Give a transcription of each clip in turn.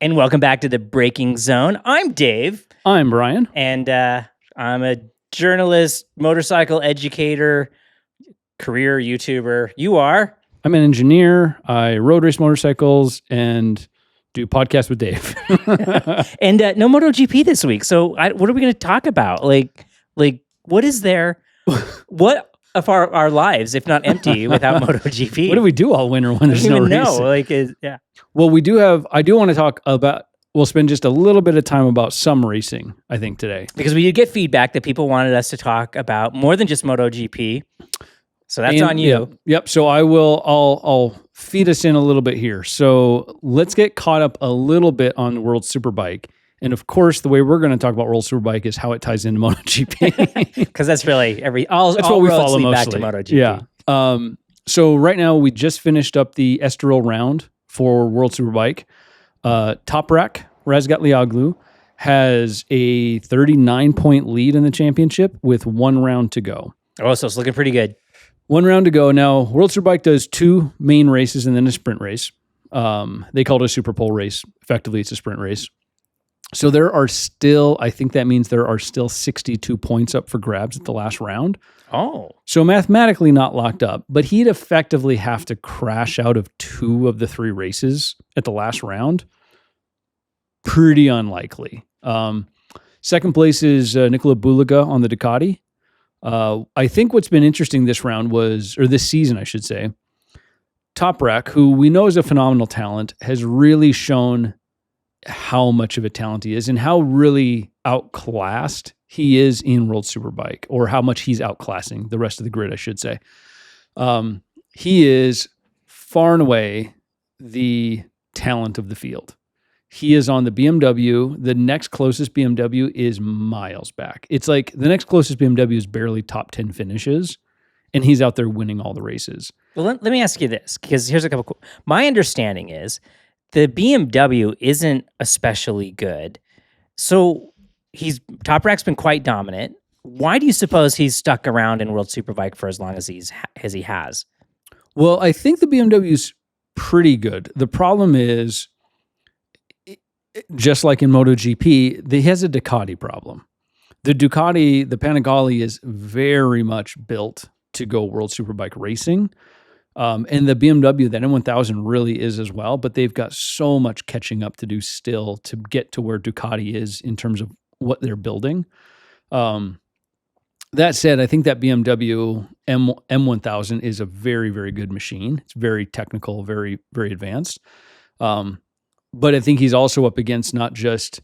And welcome back to the Breaking Zone. I'm Dave. I'm Brian. And I'm a journalist, motorcycle educator, career YouTuber. You are? I'm an engineer. I road race motorcycles and do podcasts with Dave. And no MotoGP this week. So what are we going to talk about? Like, what is there? What of our lives, if not empty, without MotoGP? What do we do all winter when there's no racing? Yeah. Well, I do want to talk about, we'll spend just a little bit of time about some racing, I think, today. Because we did get feedback that people wanted us to talk about more than just MotoGP. So that's on you. Yep. So I'll feed us in a little bit here. So let's get caught up a little bit on the World Superbike. And of course, the way we're going to talk about World Superbike is how it ties into MotoGP. Because that's really that's what we follow lead mostly. Back to MotoGP. Yeah. So right now we just finished up the Estoril round for World Superbike. Toprak Takeover has a 39-point lead in the championship with 1 round to go. Oh, so it's looking pretty good. 1 round to go. Now, World Superbike does 2 main races and then a sprint race. They call it a Super Pole race. Effectively, it's a sprint race. So I think that means there are still 62 points up for grabs at the last round. Oh. So mathematically not locked up, but he'd effectively have to crash out of 2 of the 3 races at the last round. Pretty unlikely. Second place is Nicola Bulega on the Ducati. I think what's been interesting this season, I should say, Toprak, who we know is a phenomenal talent, has really shown how much of a talent he is and how really outclassed he is in World Superbike, or how much he's outclassing the rest of the grid, I should say. He is far and away the talent of the field. He is on the BMW. The next closest BMW is miles back. It's like the next closest BMW is barely top 10 finishes, and he's out there winning all the races. Well, let me ask you this, because here's a couple. My understanding is the BMW isn't especially good. So Toprak's been quite dominant. Why do you suppose he's stuck around in World Superbike for as long as he has? Well, I think the BMW's pretty good. The problem is, just like in MotoGP, he has a Ducati problem. The Ducati, the Panigale, is very much built to go World Superbike racing. And the BMW, that M1000 really is as well, but they've got so much catching up to do still to get to where Ducati is in terms of what they're building. That said, I think that BMW M1000 is a very, very good machine. It's very technical, very, very advanced. But I think he's also up against not just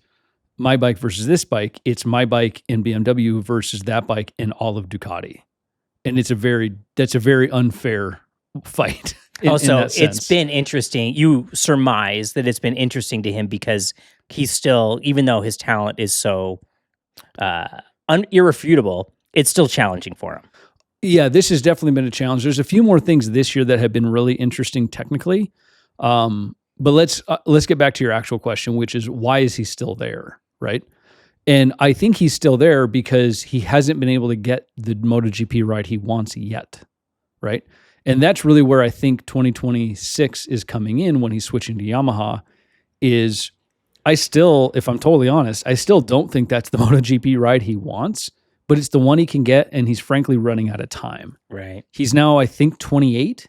my bike versus this bike, it's my bike and BMW versus that bike and all of Ducati. And that's a very unfair fight. It's been interesting. You surmise that it's been interesting to him because he's still, even though his talent is so irrefutable, it's still challenging for him. Yeah, this has definitely been a challenge. There's a few more things this year that have been really interesting technically. But let's get back to your actual question, which is why is he still there, right? And I think he's still there because he hasn't been able to get the MotoGP ride he wants yet, right? And that's really where I think 2026 is coming in when he's switching to Yamaha. If I'm totally honest, I still don't think that's the MotoGP ride he wants, but it's the one he can get, and he's frankly running out of time. Right. He's now, I think, 28,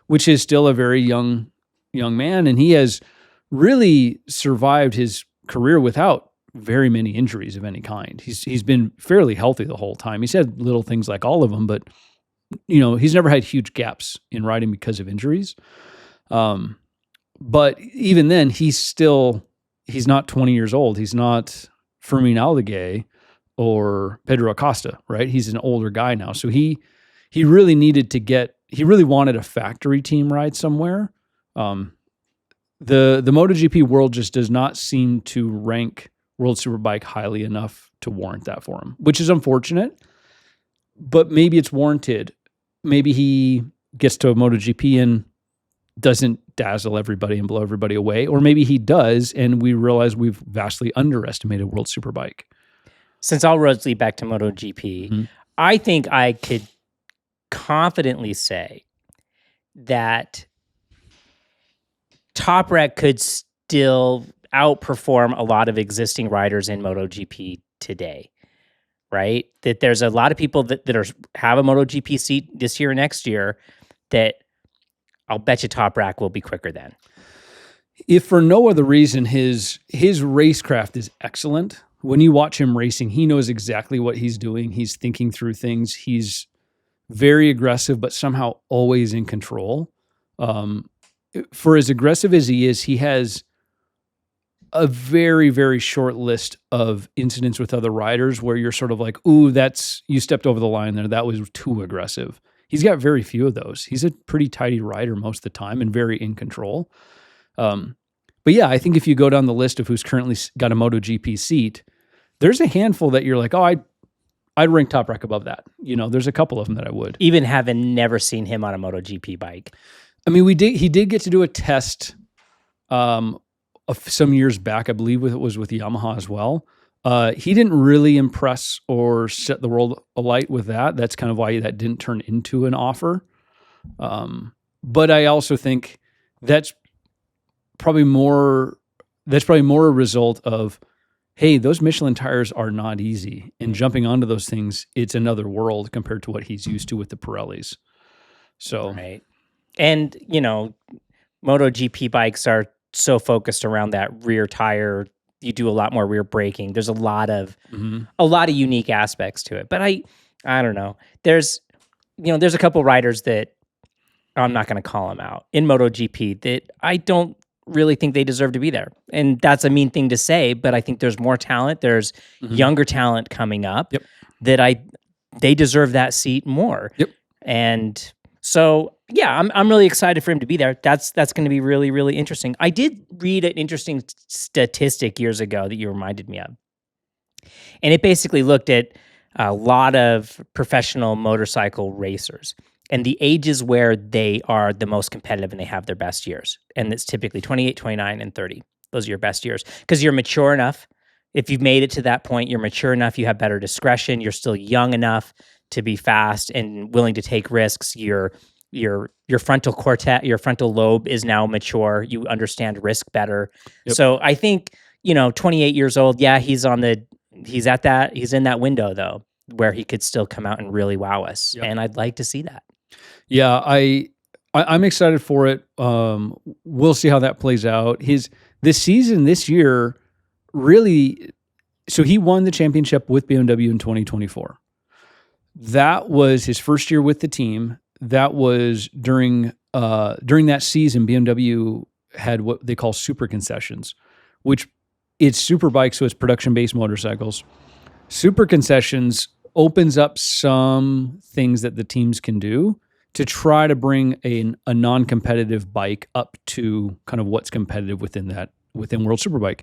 which is still a very young man, and he has really survived his career without very many injuries of any kind. He's been fairly healthy the whole time. He's had little things like all of them, but he's never had huge gaps in riding because of injuries. But even then, he's not 20 years old. He's not Fermin Aldeguer or Pedro Acosta, right? He's an older guy now. So he really wanted a factory team ride somewhere. The MotoGP world just does not seem to rank World Superbike highly enough to warrant that for him, which is unfortunate, but maybe it's warranted. Maybe he gets to a MotoGP and doesn't dazzle everybody and blow everybody away, or maybe he does, and we realize we've vastly underestimated World Superbike. Since all roads lead back to MotoGP, I think I could confidently say that Toprak could still outperform a lot of existing riders in MotoGP today, right? That there's a lot of people that have a MotoGP seat this year or next year that I'll bet you Toprak will be quicker than. If for no other reason, his racecraft is excellent. When you watch him racing, he knows exactly what he's doing. He's thinking through things. He's very aggressive, but somehow always in control. For as aggressive as he is, he has a very, very short list of incidents with other riders where you're sort of like, ooh, you stepped over the line there. That was too aggressive. He's got very few of those. He's a pretty tidy rider most of the time and very in control. But yeah, I think if you go down the list of who's currently got a MotoGP seat, there's a handful that you're like, oh, I'd rank Toprak above that. There's a couple of them that I would. Even having never seen him on a MotoGP bike. I mean, he did get to do a test of some years back, I believe it was with Yamaha as well. He didn't really impress or set the world alight with that. That's kind of why that didn't turn into an offer. But I also think that's probably more a result of, hey, those Michelin tires are not easy, and jumping onto those things, it's another world compared to what he's used to with the Pirellis. So, right. And, MotoGP bikes are so focused around that rear tire. You do a lot more rear braking. There's a lot of unique aspects to it. But I don't know. There's a couple riders that I'm not going to call them out in MotoGP that I don't really think they deserve to be there. And that's a mean thing to say, but I think there's more talent. There's younger talent coming up that they deserve that seat more. Yep. And so, yeah, I'm really excited for him to be there. That's going to be really, really interesting. I did read an interesting statistic years ago that you reminded me of. And it basically looked at a lot of professional motorcycle racers and the ages where they are the most competitive and they have their best years. And it's typically 28, 29, and 30. Those are your best years because you're mature enough. If you've made it to that point, you're mature enough. You have better discretion. You're still young enough to be fast and willing to take risks. Your frontal cortex, your frontal lobe is now mature. You understand risk better. Yep. So I think, 28 years old, yeah, he's in that window though, where he could still come out and really wow us. Yep. And I'd like to see that. Yeah, I'm excited for it. We'll see how that plays out. This year, really, so he won the championship with BMW in 2024. That was his first year with the team. That was during that season, BMW had what they call super concessions, which it's superbikes, so it's production-based motorcycles. Super concessions opens up some things that the teams can do to try to bring a non-competitive bike up to kind of what's competitive within World Superbike.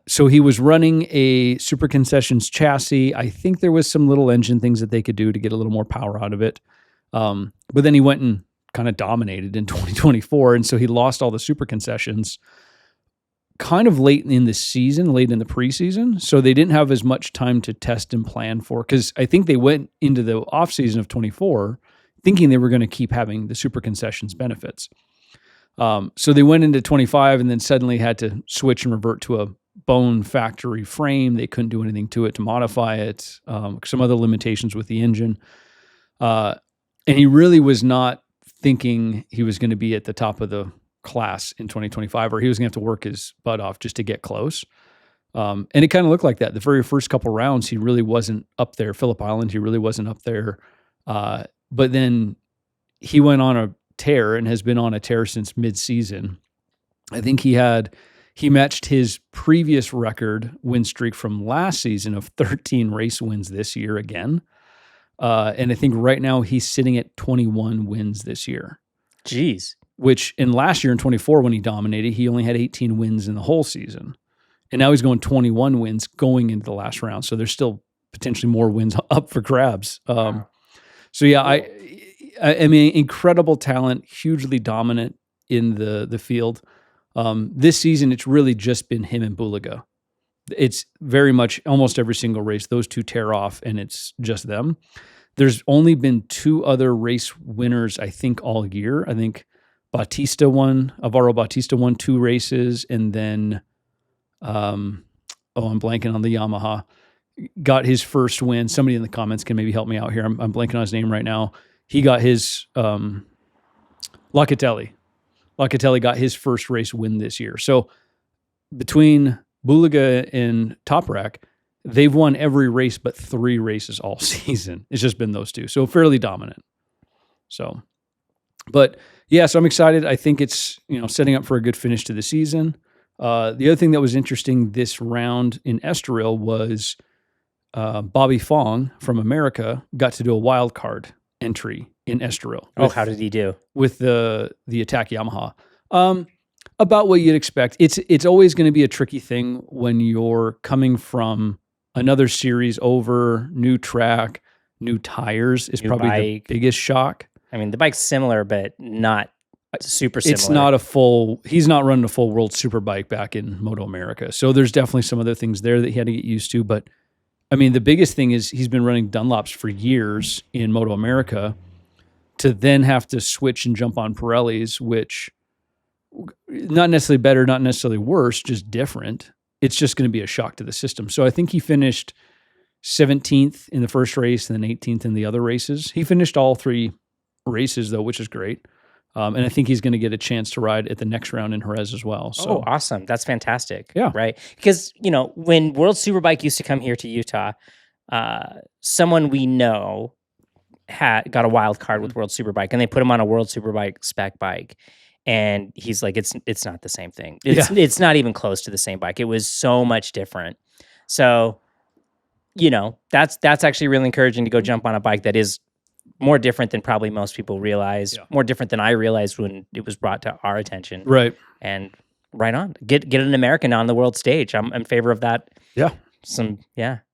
So he was running a super concessions chassis. I think there was some little engine things that they could do to get a little more power out of it. But then he went and kind of dominated in 2024. And so he lost all the super concessions kind of late in the season, late in the preseason. So they didn't have as much time to test and plan for, because I think they went into the off season of 24 thinking they were going to keep having the super concessions benefits. So they went into 25 and then suddenly had to switch and revert to a bone factory frame. They couldn't do anything to it to modify it. Some other limitations with the engine. And he really was not thinking he was going to be at the top of the class in 2025, or he was going to have to work his butt off just to get close. And it kind of looked like that. The very first couple rounds, he really wasn't up there. Phillip Island, he really wasn't up there. But then he went on a tear and has been on a tear since mid-season. I think he matched his previous record win streak from last season of 13 race wins this year again. And I think right now he's sitting at 21 wins this year. Jeez. Which in last year in 24, when he dominated, he only had 18 wins in the whole season. And now he's going 21 wins going into the last round. So there's still potentially more wins up for grabs. So yeah, I mean, incredible talent, hugely dominant in the field. This season, it's really just been him and Bulega. It's very much almost every single race, those two tear off, and it's just them. There's only been two other race winners, I think, all year. I think Alvaro Bautista won 2 races, and then I'm blanking on the Yamaha, got his first win. Somebody in the comments can maybe help me out here. I'm blanking on his name right now. He got his Locatelli. Locatelli got his first race win this year. So between Bulega and Toprak, they've won every race but 3 races all season. It's just been those two. So fairly dominant. So, but yeah, so I'm excited. I think it's, setting up for a good finish to the season. The other thing that was interesting this round in Estoril was Bobby Fong from America got to do a wild card entry in Estoril. How did he do? With the Attack Yamaha? About what you'd expect. It's always going to be a tricky thing when you're coming from another series over, new track, new tires is probably the biggest shock. I mean, the bike's similar, but not super similar. It's not he's not running a full World Superbike back in Moto America. So there's definitely some other things there that he had to get used to. But I mean, the biggest thing is he's been running Dunlops for years in Moto America to then have to switch and jump on Pirellis, which not necessarily better, not necessarily worse, just different. It's just going to be a shock to the system. So I think he finished 17th in the first race and then 18th in the other races. He finished all 3 races though, which is great. And I think he's going to get a chance to ride at the next round in Jerez as well. So awesome. That's fantastic. Yeah. Right. Because, when World Superbike used to come here to Utah, someone we know got a wild card with World Superbike and they put him on a World Superbike spec bike. And he's like, it's not the same thing. It's not even close to the same bike. It was so much different. So, that's actually really encouraging to go jump on a bike that is more different than probably most people realize, more different than I realized when it was brought to our attention. Right. And right on. Get an American on the world stage. I'm in favor of that. Yeah.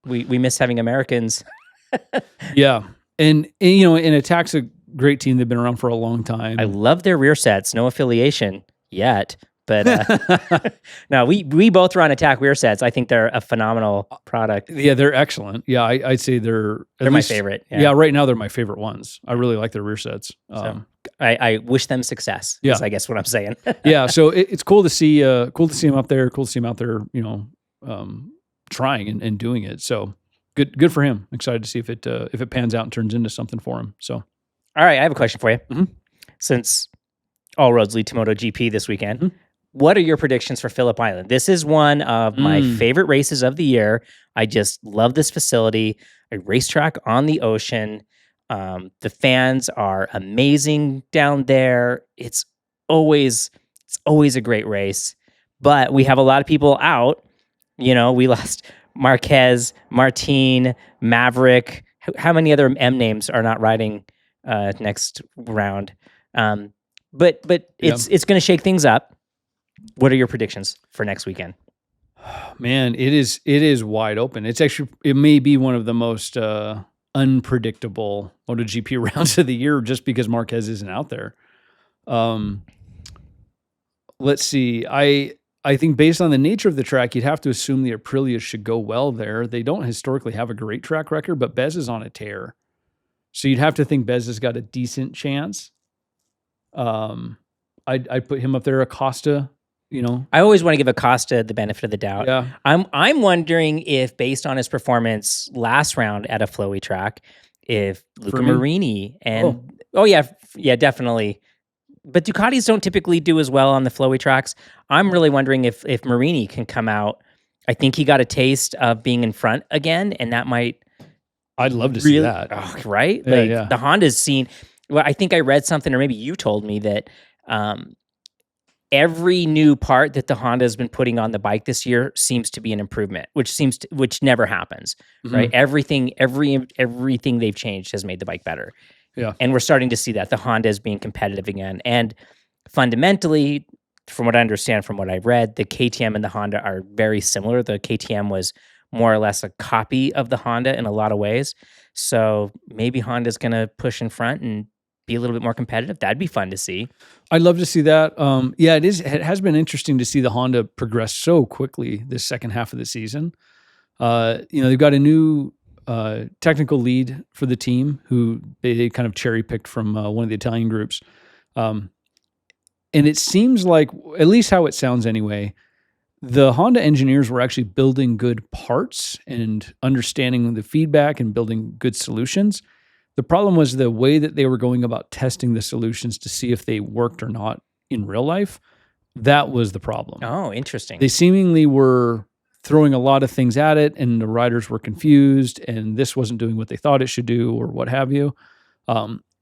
We miss having Americans. Yeah. And Attack's a great team. They've been around for a long time. I love their rear sets. No affiliation yet. But no, we both run Attack rear sets. I think they're a phenomenal product. Yeah, they're excellent. Yeah, I'd say they're my favorite. Yeah, right now they're my favorite ones. I really like their rear sets. So I wish them success. Yeah, is I guess what I'm saying. Yeah, so it's cool to see them up there. Cool to see him out there. Trying and doing it. So good for him. Excited to see if it pans out and turns into something for him. So, all right, I have a question for you. Mm-hmm. Since all roads lead to MotoGP this weekend. What are your predictions for Phillip Island? This is one of my favorite races of the year. I just love this facility, a racetrack on the ocean. The fans are amazing down there. It's always a great race, but we have a lot of people out. We lost Marquez, Martin, Maverick. How many other M names are not riding next round? But it's going to shake things up. What are your predictions for next weekend? Man, it is wide open. It may be one of the most unpredictable MotoGP rounds of the year just because Marquez isn't out there. Let's see. I think based on the nature of the track, you'd have to assume the Aprilia should go well there. They don't historically have a great track record, but Bez is on a tear. So you'd have to think Bez has got a decent chance. I'd put him up there, Acosta. I always want to give Acosta the benefit of the doubt. Yeah. I'm wondering if, based on his performance last round at a flowy track, if Luca Marini and yeah, definitely. But Ducatis don't typically do as well on the flowy tracks. I'm really wondering if Marini can come out. I think he got a taste of being in front again, and that might. I'd love to see that. Oh, right? Yeah, The Honda's seen. Well, I think I read something, or maybe you told me that. Every new part that the Honda has been putting on the bike this year seems to be an improvement, which never happens, right? Everything they've changed has made the bike better. Yeah. And we're starting to see that the Honda is being competitive again. And fundamentally, from what I understand, from what I've read, the KTM and the Honda are very similar. The KTM was more or less a copy of the Honda in a lot of ways. So maybe Honda's going to push in front and be a little bit more competitive. That'd be fun to see. I'd love to see that. Yeah, it is. It has been interesting to see the Honda progress so quickly this second half of the season. They've got a new technical lead for the team who they kind of cherry picked from one of the Italian groups. And it seems like, at least how it sounds anyway, the Honda engineers were actually building good parts and understanding the feedback and building good solutions. The problem was the way that they were going about testing the solutions to see if they worked or not in real life. That was the problem. Oh, interesting. They seemingly were throwing a lot of things at it, and the riders were confused, and this wasn't doing what they thought it should do or what have you.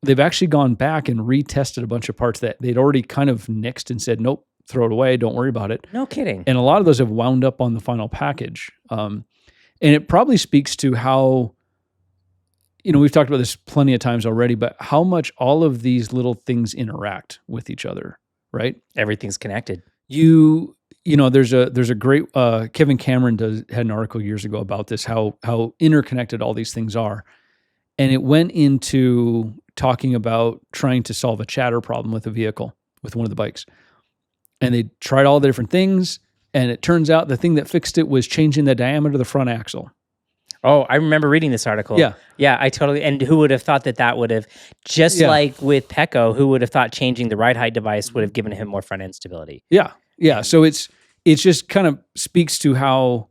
They've actually gone back and retested a bunch of parts that they'd already kind of nixed and said, nope, throw it away, don't worry about it. No kidding. And a lot of those have wound up on the final package. And it probably speaks to how, we've talked about this plenty of times already, but how much all of these little things interact with each other, right? Everything's connected. There's a great, Kevin Cameron had an article years ago about this, how interconnected all these things are. And it went into talking about trying to solve a chatter problem with a vehicle, with one of the bikes. And they tried all the different things, and it turns out the thing that fixed it was changing the diameter of the front axle. Oh, I remember reading this article. Yeah. Yeah, I totally, and who would have thought that would have, just like with Pecco, who would have thought changing the ride height device would have given him more front end stability? Yeah. Yeah. So it's just kind of speaks to how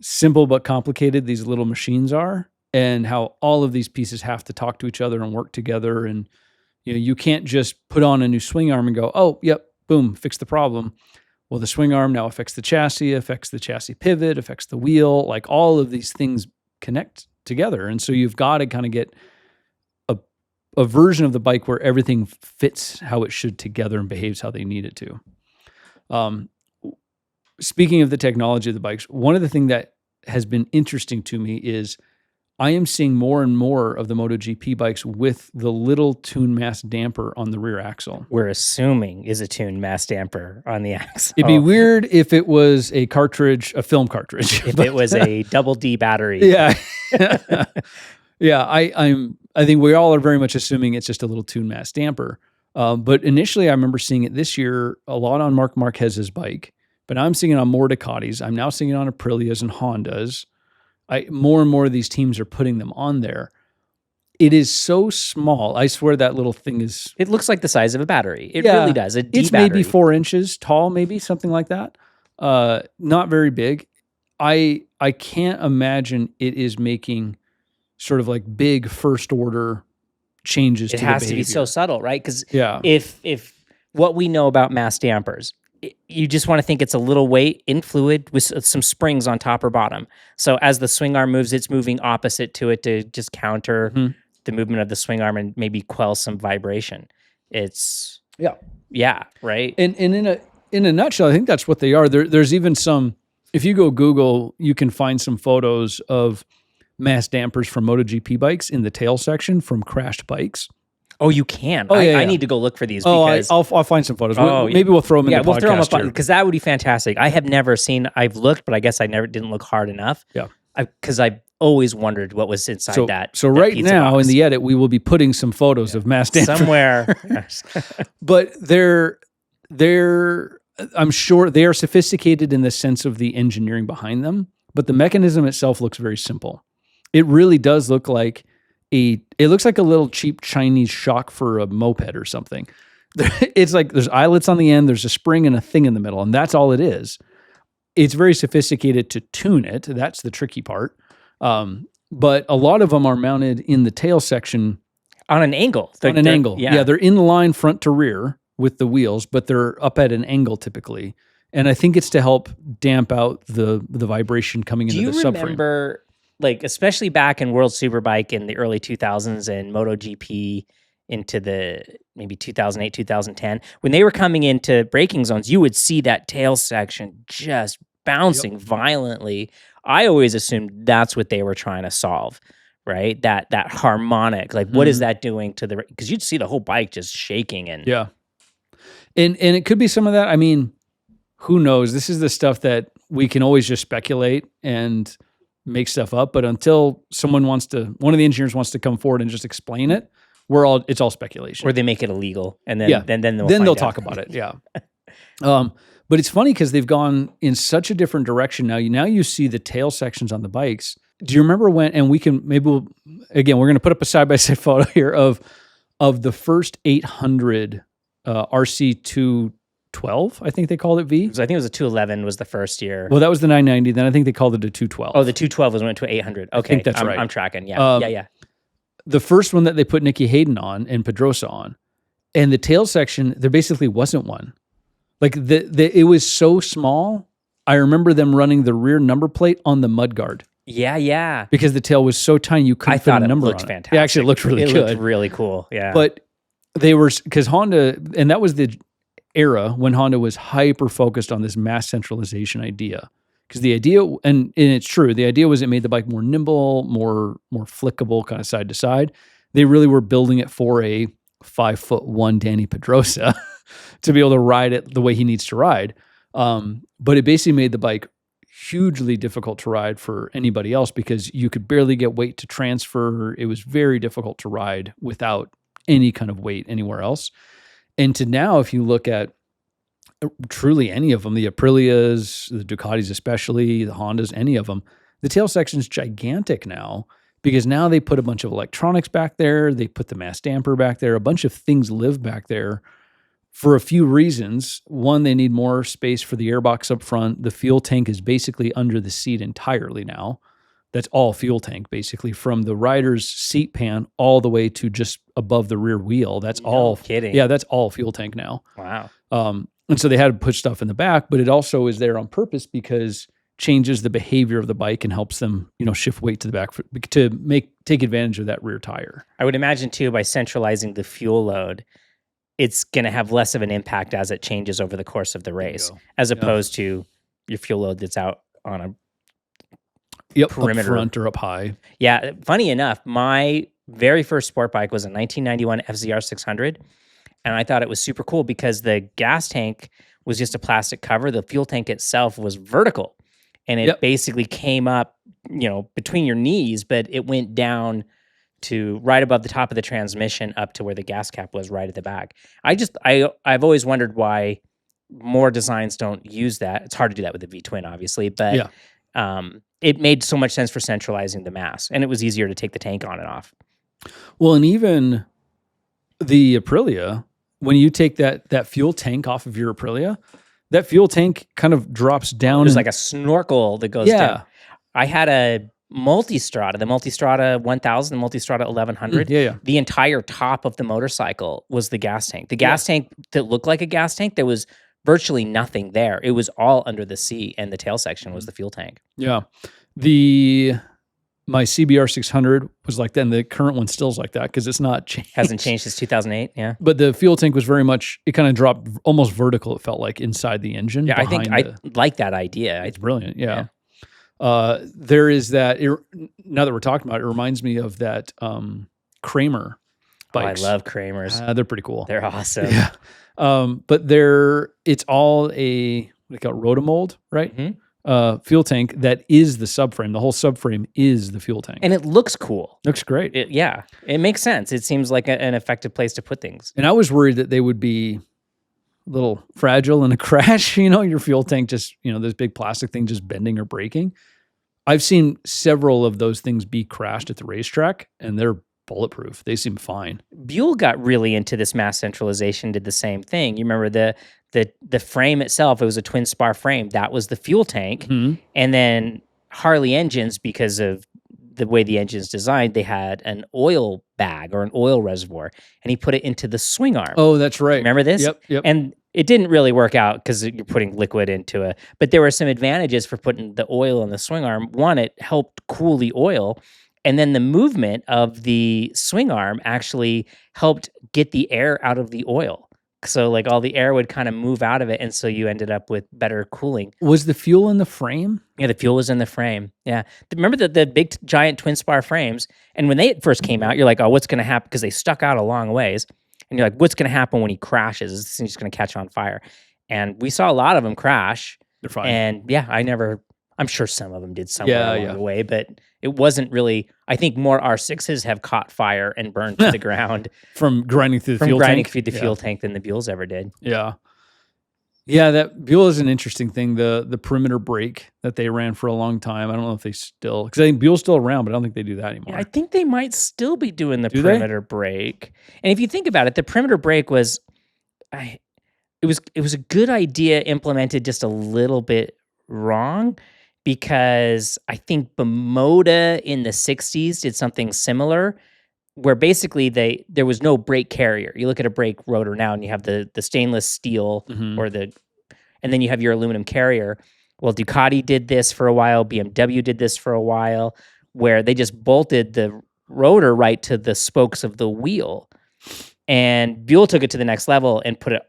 simple but complicated these little machines are, and how all of these pieces have to talk to each other and work together. And, you can't just put on a new swing arm and go, oh, yep, boom, fix the problem. Well, the swing arm now affects the chassis pivot, affects the wheel, like all of these things connect together. And so you've got to kind of get a version of the bike where everything fits how it should together and behaves how they need it to. Speaking of the technology of the bikes, one of the things that has been interesting to me is I am seeing more and more of the MotoGP bikes with the little tune mass damper on the rear axle. We're assuming is a tune mass damper on the axle. It'd be weird if it was a film cartridge. If it was a double D battery. Yeah. Yeah, I think we all are very much assuming it's just a little tune mass damper. But initially I remember seeing it this year a lot on Marc Marquez's bike, but I'm seeing it on more Ducatis. I'm now seeing it on Aprilias and Hondas. More and more of these teams are putting them on there. It is so small. I swear that little thing is... It looks like the size of a battery. It really does. It's maybe 4 inches tall, maybe something like that. Not very big. I can't imagine it is making sort of like big first order changes to the behavior. It has to be so subtle, right? Because yeah. if what we know about mass dampers, you just want to think it's a little weight in fluid with some springs on top or bottom. So as the swing arm moves, it's moving opposite to it to just counter the movement of the swing arm and maybe quell some vibration. It's right. And in a nutshell, I think that's what they are. There's even some. If you go Google, you can find some photos of mass dampers from MotoGP bikes in the tail section from crashed bikes. Oh, you can. I need to go look for these. Because I'll find some photos. Maybe we'll throw them in the podcast. We'll throw them up because that would be fantastic. I have never seen. I've looked, but I guess I didn't look hard enough. Yeah, because I always wondered what was inside that. So right now in the edit, we will be putting some photos of mass dampers somewhere. But I'm sure they are sophisticated in the sense of the engineering behind them. But the mechanism itself looks very simple. It really does look like it looks like a little cheap Chinese shock for a moped or something. It's like there's eyelets on the end, there's a spring and a thing in the middle, and that's all it is. It's very sophisticated to tune it. That's the tricky part. But a lot of them are mounted in the tail section. On an angle. Yeah, they're in line front to rear with the wheels, but they're up at an angle typically. And I think it's to help damp out the vibration coming into the subframe. Do you remember... like, especially back in World Superbike in the early 2000s and MotoGP into the maybe 2008, 2010, when they were coming into braking zones, you would see that tail section just bouncing violently. I always assumed that's what they were trying to solve, right? That harmonic, like what is that doing to the, because you'd see the whole bike just shaking. And and it could be some of that. I mean, who knows? This is the stuff that we can always just speculate and make stuff up, but until one of the engineers wants to come forward and just explain it, it's all speculation. Or they make it illegal, and then they'll talk about it. Yeah. But it's funny because they've gone in such a different direction now. Now you see the tail sections on the bikes. Do you remember when? And we're going to put up a side by side photo here of the first 800 RC2 212. I think they called it V. So I think it was a 211 was the first year. Well, that was the 990. Then I think they called it a 212. Oh, the 212 was went to 800. Okay, I think that's right. I'm tracking. Yeah, yeah. The first one that they put Nicky Hayden on and Pedrosa on, and the tail section, there basically wasn't one. Like it was so small. I remember them running the rear number plate on the mudguard. Yeah. Because the tail was so tiny, you couldn't fit a number on it. It looked fantastic. It actually looked really good. It looked really cool. Yeah. But they were, because Honda, and that was the era when Honda was hyper focused on this mass centralization idea. Because the idea, and it's true, the idea was it made the bike more nimble, more flickable, kind of side to side. They really were building it for a 5'1" Danny Pedrosa to be able to ride it the way he needs to ride. But it basically made the bike hugely difficult to ride for anybody else because you could barely get weight to transfer. It was very difficult to ride without any kind of weight anywhere else. And to now, if you look at truly any of them, the Aprilias, the Ducatis especially, the Hondas, any of them, the tail section's gigantic now because now they put a bunch of electronics back there. They put the mass damper back there. A bunch of things live back there for a few reasons. One, they need more space for the airbox up front. The fuel tank is basically under the seat entirely now. That's all fuel tank, basically, from the rider's seat pan all the way to just above the rear wheel. That's all. Kidding. Yeah, that's all fuel tank now. Wow. And so they had to put stuff in the back, but it also is there on purpose because changes the behavior of the bike and helps them, shift weight to the back to take advantage of that rear tire. I would imagine too, by centralizing the fuel load, it's going to have less of an impact as it changes over the course of the race, as opposed to your fuel load that's out on a perimeter. Up front or up high. Yeah. Funny enough, my very first sport bike was a 1991 FZR 600. And I thought it was super cool because the gas tank was just a plastic cover. The fuel tank itself was vertical. And it basically came up, between your knees, but it went down to right above the top of the transmission up to where the gas cap was right at the back. I've always wondered why more designs don't use that. It's hard to do that with the V-twin, obviously, but it made so much sense for centralizing the mass, and it was easier to take the tank on and off. Well, and even the Aprilia, when you take that fuel tank off of your Aprilia, that fuel tank kind of drops down. There's like a snorkel that goes down. I had a Multistrada, the Multistrada 1000, the Multistrada 1100. The entire top of the motorcycle was the gas tank. The gas tank that looked like a gas tank, there was virtually nothing there. It was all under the seat, and the tail section was the fuel tank. Yeah. My CBR 600 was like that, and the current one still is like that because it's not changed. Hasn't changed since 2008, yeah. But the fuel tank was very much, it kind of dropped almost vertical, it felt like, inside the engine. Yeah, I like that idea. It's brilliant, yeah. There is that, now that we're talking about it, it reminds me of that Kramer bikes. Oh, I love Kramers. They're pretty cool. They're awesome. Yeah. But it's all what they call rotomold, right? Mm-hmm. Fuel tank that is the subframe. The whole subframe is the fuel tank. And it looks cool. Looks great. It makes sense. It seems like an effective place to put things. And I was worried that they would be a little fragile in a crash, your fuel tank just, this big plastic thing just bending or breaking. I've seen several of those things be crashed at the racetrack, and they're bulletproof. They seem fine. Buell got really into this mass centralization, did the same thing. You remember the frame itself, it was a twin spar frame. That was the fuel tank. Mm-hmm. And then Harley engines, because of the way the engine's designed, they had an oil bag or an oil reservoir, and he put it into the swing arm. Oh, that's right. Remember this? Yep. And it didn't really work out because you're putting liquid into it. But there were some advantages for putting the oil in the swing arm. One, it helped cool the oil. And then the movement of the swing arm actually helped get the air out of the oil. So like all the air would kind of move out of it. And so you ended up with better cooling. Was the fuel in the frame? Yeah, the fuel was in the frame. Yeah. Remember the big giant twin spar frames? And when they first came out, you're like, oh, what's going to happen? Because they stuck out a long ways. And you're like, what's going to happen when he crashes? Is this thing just going to catch on fire? And we saw a lot of them crash. They're fine. And yeah, I'm sure some of them did somewhere along the way, but it wasn't really, I think more R6s have caught fire and burned to the ground. From grinding through the fuel tank? From grinding through the fuel tank than the Buells ever did. Yeah. Yeah, that Buell is an interesting thing. The perimeter brake that they ran for a long time. I don't know if they still, because I think Buell's still around, but I don't think they do that anymore. Yeah, I think they might still be doing the perimeter brake. And if you think about it, the perimeter brake was, it was a good idea implemented just a little bit wrong, because I think Bimota in the 60s did something similar, where basically there was no brake carrier. You look at a brake rotor now and you have the stainless steel and then you have your aluminum carrier. Well, Ducati did this for a while, BMW did this for a while, where they just bolted the rotor right to the spokes of the wheel. And Buell took it to the next level and put it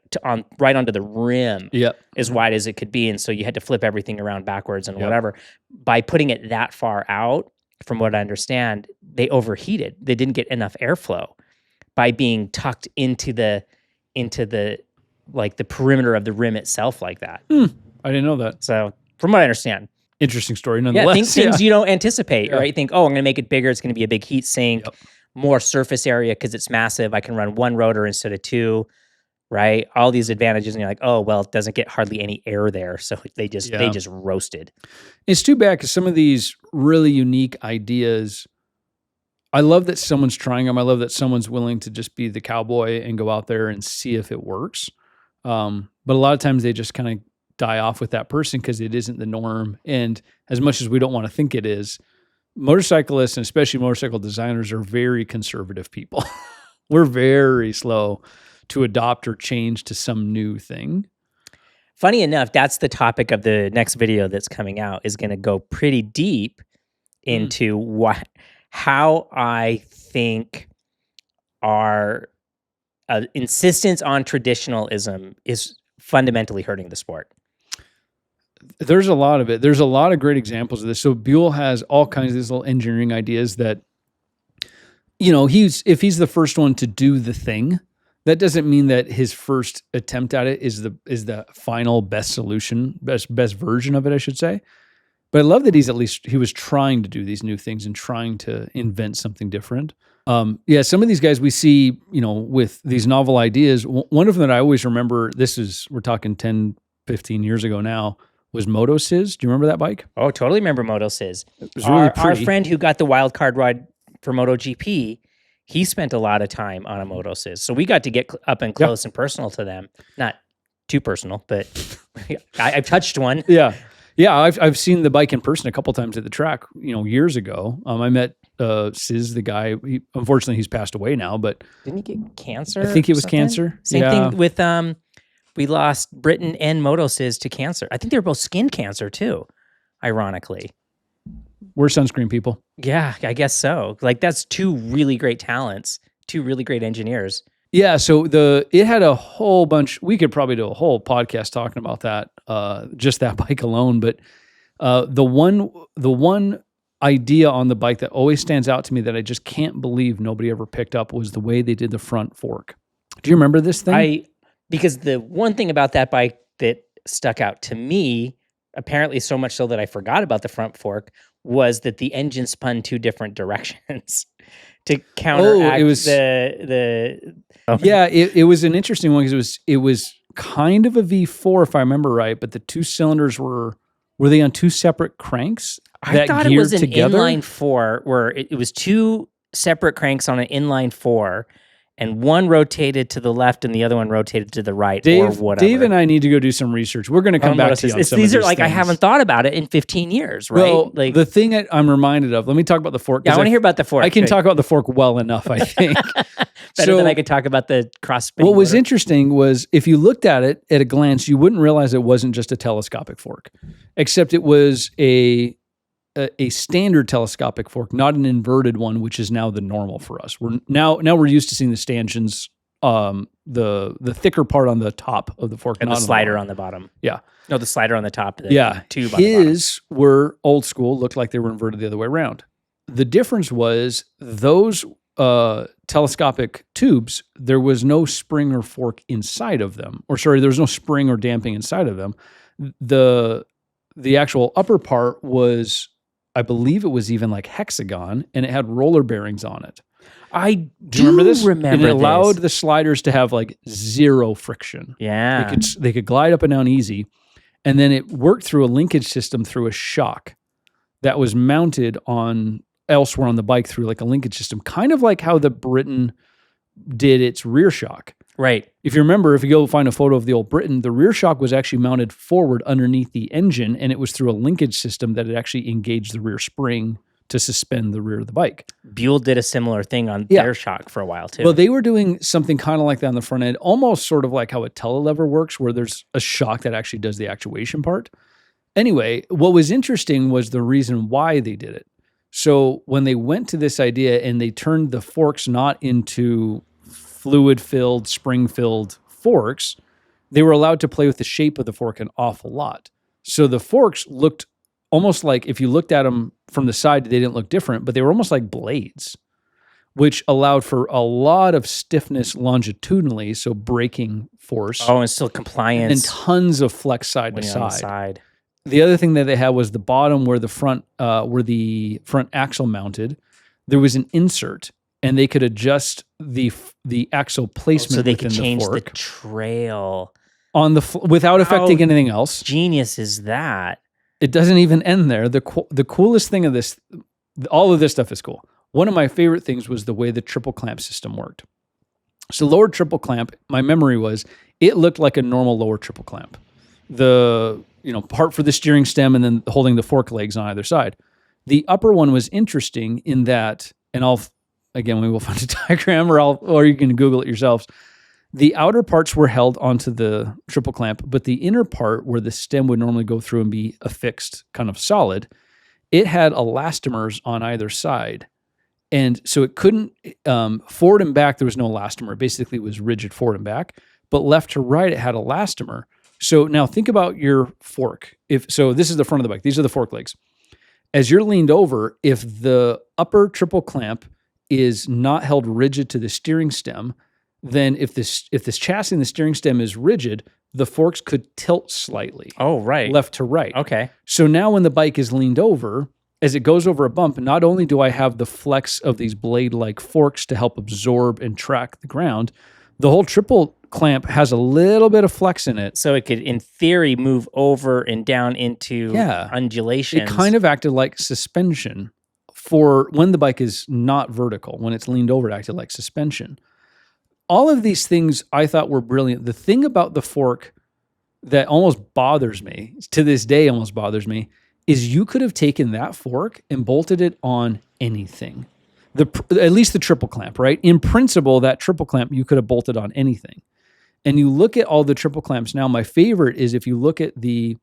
right onto the rim, as wide as it could be. And so you had to flip everything around backwards and whatever. By putting it that far out, from what I understand, they overheated. They didn't get enough airflow by being tucked into the like the perimeter of the rim itself like that. I didn't know that. So from what I understand. Interesting story nonetheless. Things you don't anticipate, right? Think, I'm going to make it bigger. It's going to be a big heat sink. More surface area because it's massive. I can run one rotor instead of two, right? All these advantages, and you're like, oh, well, it doesn't get hardly any air there, so they just roasted. It's too bad because some of these really unique ideas, I love that someone's trying them. I love that someone's willing to just be the cowboy and go out there and see if it works. But a lot of times they just kind of die off with that person because it isn't the norm. And as much as we don't want to think it is, motorcyclists and especially motorcycle designers are very conservative people. We're very slow to adopt or change to some new thing. Funny enough, that's the topic of the next video that's coming out, is going to go pretty deep into how I think our insistence on traditionalism is fundamentally hurting the sport. There's a lot of it. There's a lot of great examples of this. So Buell has all kinds of these little engineering ideas that, if he's the first one to do the thing, that doesn't mean that his first attempt at it is the final best solution, best version of it, I should say. But I love that he was trying to do these new things and trying to invent something different. Some of these guys we see, with these novel ideas. One of them that I always remember, we're talking 10, 15 years ago now, was Motoczysz. Do you remember that bike? Oh, totally remember Motoczysz. It was really Our pretty. friend who got the wild card ride for MotoGP, he spent a lot of time on a Motoczysz. So we got to get up and close and personal to them. Not too personal, but I've touched one. Yeah. I've seen the bike in person a couple times at the track, years ago. I met Sis, the guy. Unfortunately, he's passed away now, but didn't he get cancer? I think it was cancer. Same thing with we lost Britain and Motoczysz to cancer. I think they were both skin cancer too, ironically. We're sunscreen people. Yeah, I guess so. Like, that's two really great talents, two really great engineers. Yeah, so it had a whole bunch. We could probably do a whole podcast talking about that, just that bike alone. But the one idea on the bike that always stands out to me that I just can't believe nobody ever picked up was the way they did the front fork. Do you remember this thing? Because the one thing about that bike that stuck out to me, apparently so much so that I forgot about the front fork, was that the engine spun two different directions to counteract it was an interesting one because it was kind of a V4 if I remember right, but the two cylinders were they on two separate cranks? I thought it was an inline four where it was two separate cranks on an inline four. And one rotated to the left and the other one rotated to the right, or whatever. Dave and I need to go do some research. We're going to come back to you on some of these are like things. I haven't thought about it in 15 years, right? Well, like the thing that I'm reminded of, let me talk about the fork. Yeah, I want to hear about the fork. I can talk about the fork well enough, I think. Better than I could talk about the cross spin. What was interesting was if you looked at it at a glance, you wouldn't realize it wasn't just a telescopic fork, except it was a standard telescopic fork, not an inverted one, which is now the normal for us. Now we're used to seeing the stanchions, the thicker part on the top of the fork, and not the slider on the bottom. Yeah, no, the slider on the top. The tube. His were old school, looked like they were inverted the other way around. The difference was those telescopic tubes. There was no spring or fork inside of them, there was no spring or damping inside of them. The actual upper part was, I believe it was even like hexagon, and it had roller bearings on it. I do you remember this? Remember and it allowed the sliders to have like zero friction. Yeah. They could glide up and down easy. And then it worked through a linkage system through a shock that was mounted on elsewhere on the bike through like a linkage system, kind of like how the Britain did its rear shock. Right. If you remember, if you go find a photo of the old Britain, the rear shock was actually mounted forward underneath the engine, and it was through a linkage system that it actually engaged the rear spring to suspend the rear of the bike. Buell did a similar thing on their shock for a while too. Well, they were doing something kind of like that on the front end, almost sort of like how a telelever works, where there's a shock that actually does the actuation part. Anyway, what was interesting was the reason why they did it. So when they went to this idea and they turned the forks not into fluid-filled, spring-filled forks, they were allowed to play with the shape of the fork an awful lot. So the forks looked almost like, if you looked at them from the side, they didn't look different, but they were almost like blades, which allowed for a lot of stiffness longitudinally, so braking force. Oh, and still compliance. And tons of flex side when to you're on the side. side. The other thing that they had was the bottom where the front axle mounted. There was an insert, and they could adjust the axle placement. So they could change the the trail on the without affecting anything else. Genius is that? It doesn't even end there. The coolest thing of this, all of this stuff is cool. One of my favorite things was the way the triple clamp system worked. So lower triple clamp, my memory was, it looked like a normal lower triple clamp. The part for the steering stem and then holding the fork legs on either side. The upper one was interesting in that, and we will find a diagram or you can Google it yourselves. The outer parts were held onto the triple clamp, but the inner part where the stem would normally go through and be affixed kind of solid, it had elastomers on either side. And so it couldn't, forward and back, there was no elastomer. Basically, it was rigid forward and back, but left to right, it had elastomer. So now think about your fork. So this is the front of the bike. These are the fork legs. As you're leaned over, if the upper triple clamp is not held rigid to the steering stem, then if this chassis and the steering stem is rigid, the forks could tilt slightly. Oh, right. Left to right. Okay. So now when the bike is leaned over, as it goes over a bump, not only do I have the flex of these blade-like forks to help absorb and track the ground, the whole triple clamp has a little bit of flex in it. So it could, in theory, move over and down into undulations. It kind of acted like suspension for when the bike is not vertical. When it's leaned over, it acted like suspension. All of these things I thought were brilliant. The thing about the fork that almost bothers me, to this day almost bothers me, is you could have taken that fork and bolted it on anything. At least the triple clamp, right? In principle, that triple clamp, you could have bolted on anything. And you look at all the triple clamps now, my favorite is if you look at the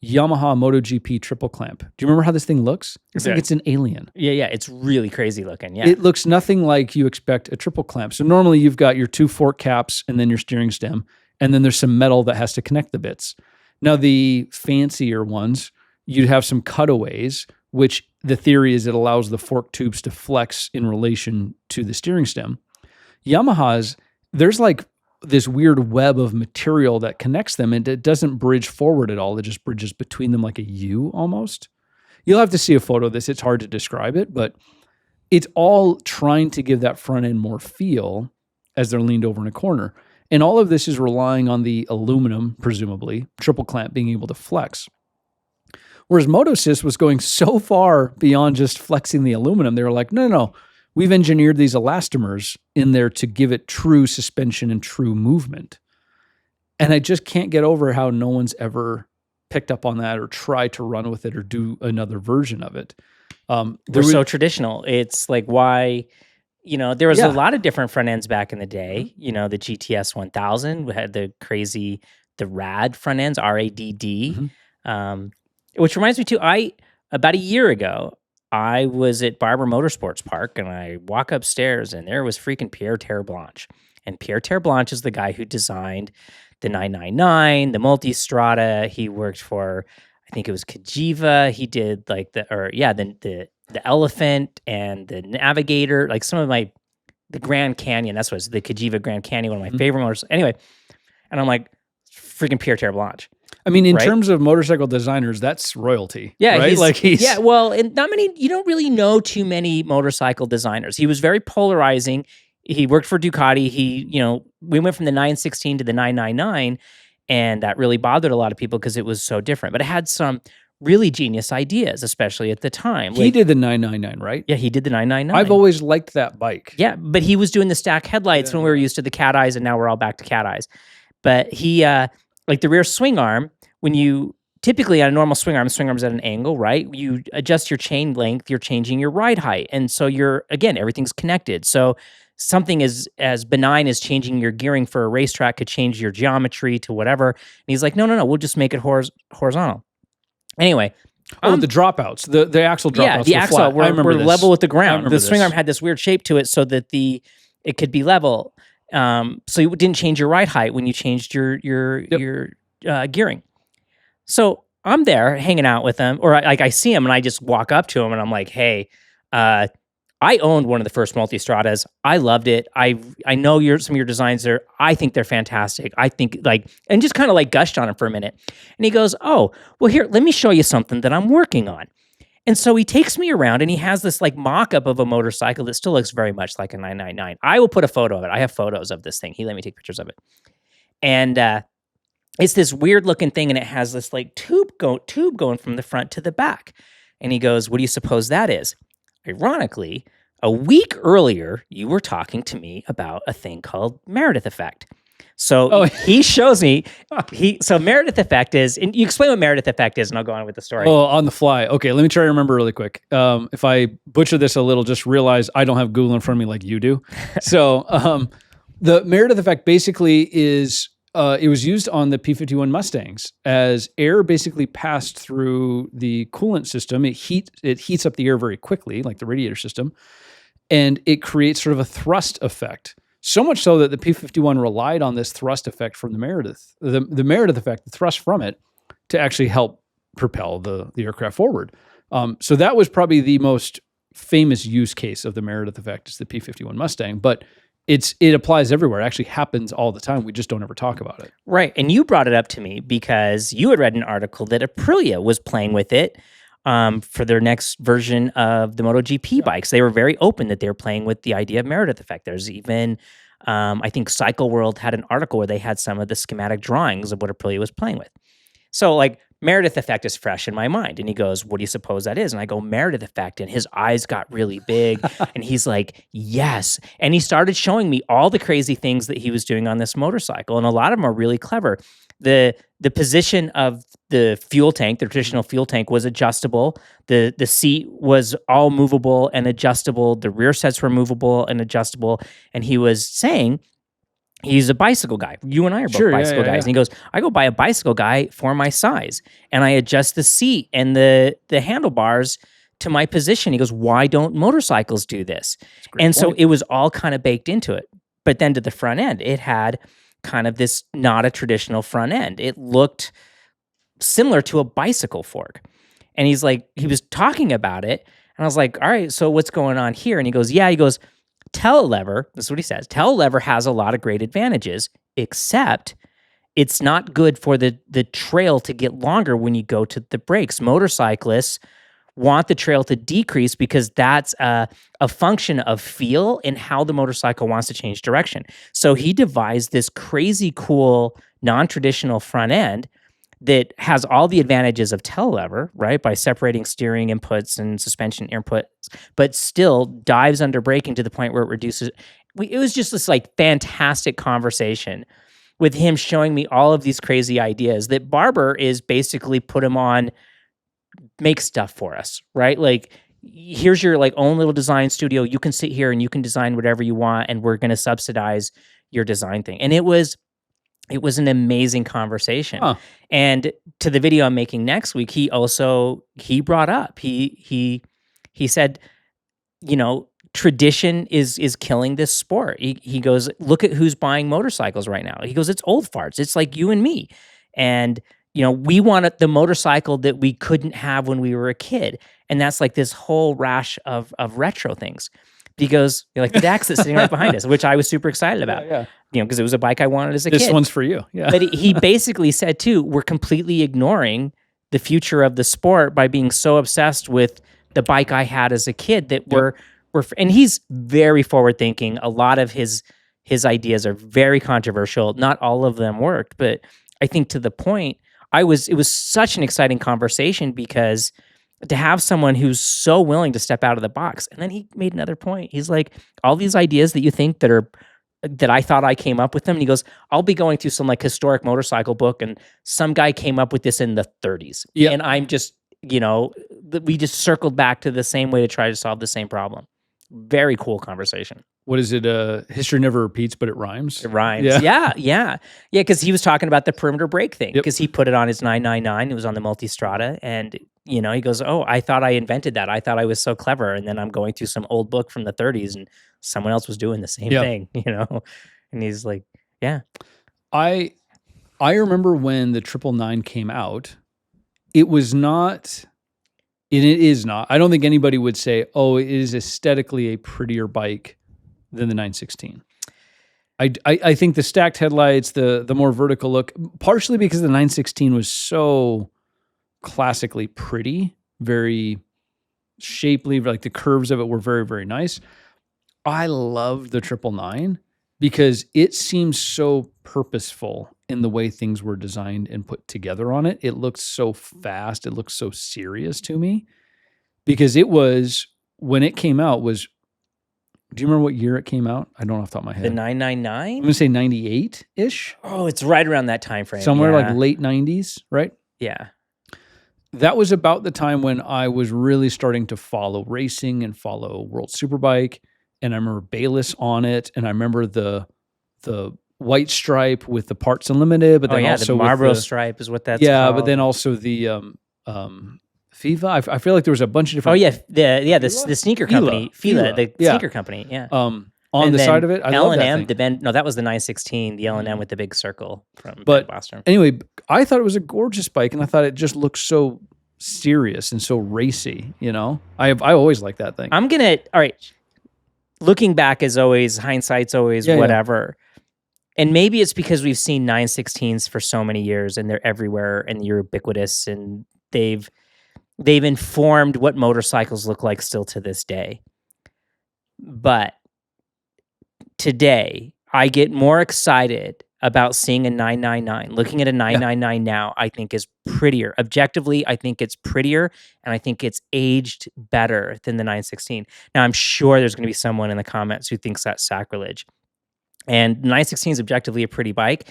Yamaha MotoGP triple clamp. Do you remember how this thing looks? It's like it's an alien. Yeah. It's really crazy looking. Yeah. It looks nothing like you expect a triple clamp. So normally you've got your two fork caps and then your steering stem, and then there's some metal that has to connect the bits. Now the fancier ones, you'd have some cutaways, which the theory is it allows the fork tubes to flex in relation to the steering stem. Yamaha's, there's like this weird web of material that connects them, and it doesn't bridge forward at all. It just bridges between them like a U almost. You'll have to see a photo of this. It's hard to describe it, but it's all trying to give that front end more feel as they're leaned over in a corner. And all of this is relying on the aluminum, presumably, triple clamp being able to flex. Whereas Motoczysz was going so far beyond just flexing the aluminum, they were like, no. We've engineered these elastomers in there to give it true suspension and true movement. And I just can't get over how no one's ever picked up on that or tried to run with it or do another version of it. We're so traditional. It's like why, there was a lot of different front ends back in the day. The GTS 1000 had the RAD front ends, RADD, which reminds me too, about a year ago, I was at Barber Motorsports Park, and I walk upstairs, and there was freaking Pierre Terreblanche. And Pierre Terreblanche is the guy who designed the 999, the Multistrada. He worked for, I think it was Cagiva. He did the Elephant and the Navigator, like some of the Grand Canyon. That's what it was, the Cagiva Grand Canyon, one of my favorite motors. Anyway, and I'm like, freaking Pierre Terreblanche. I mean, in terms of motorcycle designers, that's royalty. Yeah, right? And not many. You don't really know too many motorcycle designers. He was very polarizing. He worked for Ducati. We went from the 916 to the 999, and that really bothered a lot of people because it was so different. But it had some really genius ideas, especially at the time. He did the 999, right? Yeah, he did the 999. I've always liked that bike. Yeah, but he was doing the stack headlights when we were used to the cat eyes, and now we're all back to cat eyes. But he, like the rear swing arm, when you typically on a normal swing arm's at an angle, right? You adjust your chain length, you're changing your ride height. And so again, everything's connected. So something as benign as changing your gearing for a racetrack could change your geometry to whatever. And he's like, no, we'll just make it horizontal. Anyway. The dropouts, the axle dropouts. Yeah, the axle were level with the ground. The swing arm had this weird shape to it so that it could be level. So you didn't change your ride height when you changed your gearing. So I'm there hanging out with him, or I see him and I just walk up to him and I'm like, hey, I owned one of the first Multistradas. I loved it. I know some of your designs are, I think they're fantastic. I think and just kind of like gushed on him for a minute. And he goes, oh, well here, let me show you something that I'm working on. And so he takes me around and he has this like mock-up of a motorcycle that still looks very much like a 999. I will put a photo of it. I have photos of this thing. He let me take pictures of it. And it's this weird looking thing and it has this like tube going from the front to the back. And he goes, what do you suppose that is? Ironically, a week earlier, you were talking to me about a thing called Meredith effect. So he shows me, so Meredith effect is, and you explain what Meredith effect is, and I'll go on with the story. Oh, on the fly. Okay, let me try to remember really quick. If I butcher this a little, just realize I don't have Google in front of me like you do. So the Meredith effect basically is, it was used on the P-51 Mustangs as air basically passed through the coolant system. It heats up the air very quickly, like the radiator system, and it creates sort of a thrust effect. So much so that the P-51 relied on this thrust effect from the Meredith effect, the thrust from it, to actually help propel the aircraft forward. So that was probably the most famous use case of the Meredith effect, is the P-51 Mustang, but it applies everywhere. It actually happens all the time. We just don't ever talk about it. Right. And you brought it up to me because you had read an article that Aprilia was playing with it for their next version of the MotoGP bikes. They were very open that they were playing with the idea of Meredith effect. There's even, I think Cycle World had an article where they had some of the schematic drawings of what Aprilia was playing with. So like Meredith effect is fresh in my mind. And he goes, what do you suppose that is? And I go, Meredith effect. And his eyes got really big. And he's like, yes. And he started showing me all the crazy things that he was doing on this motorcycle. And a lot of them are really clever. The position of the fuel tank, the traditional fuel tank, was adjustable. The seat was all movable and adjustable. The rear sets were movable and adjustable. And he was saying, he's a bicycle guy. You and I are both bicycle guys. And he goes, I go buy a bicycle guy for my size. And I adjust the seat and the handlebars to my position. He goes, why don't motorcycles do this? And so it was all kind of baked into it. But then to the front end, it had kind of this, not a traditional front end. It looked similar to a bicycle fork. And he's like, he was talking about it. And I was like, all right, so what's going on here? And he goes, telelever, this is what he says, telelever has a lot of great advantages, except it's not good for the trail to get longer when you go to the brakes. Motorcyclists want the trail to decrease because that's a function of feel and how the motorcycle wants to change direction. So he devised this crazy cool, non-traditional front end that has all the advantages of telelever, right, by separating steering inputs and suspension inputs, but still dives under braking to the point where it reduces. It was just this like fantastic conversation with him showing me all of these crazy ideas that Barber is basically put him on, make stuff for us, right? Like, here's your like own little design studio. You can sit here and you can design whatever you want, and we're going to subsidize your design thing. And it was an amazing conversation. Huh. And to the video I'm making next week, he brought up, he said, you know, tradition is killing this sport. He goes, look at who's buying motorcycles right now. He goes, it's old farts. It's like you and me. And, you know, we wanted the motorcycle that we couldn't have when we were a kid. And that's like this whole rash of retro things. Because like the Dax that's sitting right behind us, which I was super excited about. Yeah. You know, because it was a bike I wanted as a kid. This one's for you. Yeah. But he basically said too, we're completely ignoring the future of the sport by being so obsessed with the bike I had as a kid that we're and he's very forward thinking. A lot of his ideas are very controversial. Not all of them worked, but I think to the point, it was such an exciting conversation because to have someone who's so willing to step out of the box. And then he made another point. He's like, all these ideas that you think that I thought I came up with them. And he goes, I'll be going through some like historic motorcycle book and some guy came up with this in the 30s. Yeah. And I'm just, we just circled back to the same way to try to solve the same problem. Very cool conversation. What is it? History never repeats, but it rhymes. It rhymes. Yeah. Because he was talking about the perimeter brake thing because he put it on his 999. It was on the Multistrada. And, he goes, oh, I thought I invented that. I thought I was so clever. And then I'm going through some old book from the 30s and someone else was doing the same thing, And he's like, yeah. I remember when the 999 came out, it was not... And it is not. I don't think anybody would say, oh, it is aesthetically a prettier bike than the 916. I think the stacked headlights, the more vertical look, partially because the 916 was so classically pretty, very shapely, like the curves of it were very, very nice. I loved the 999 because it seems so purposeful in the way things were designed and put together on it. It looked so fast. It looked so serious to me because it was, when it came out was, do you remember what year it came out? I don't know off the top of my head. The 999? I'm going to say 98-ish. Oh, it's right around that time frame. Somewhere like late 90s, right? Yeah. That was about the time when I was really starting to follow racing and follow World Superbike. And I remember Bayless on it. And I remember the white stripe with the parts unlimited, but then also the Marlboro stripe is what that's called. But then also the FIFA. I feel like there was a bunch of different. Oh yeah, the sneaker company, Fila, the sneaker company. Yeah. On the side of it, I love that thing. The bend. No, that was the 916, the L&M with the big circle from Boston. Anyway, I thought it was a gorgeous bike, and I thought it just looked so serious and so racy. I always liked that thing. All right. Looking back is always hindsight's always whatever. And maybe it's because we've seen 916s for so many years and they're everywhere and they're ubiquitous and they've informed what motorcycles look like still to this day. But today, I get more excited about seeing a 999. Looking at a 999 now, I think is prettier. Objectively, I think it's prettier, and I think it's aged better than the 916. Now, I'm sure there's going to be someone in the comments who thinks that's sacrilege. And 916 is objectively a pretty bike.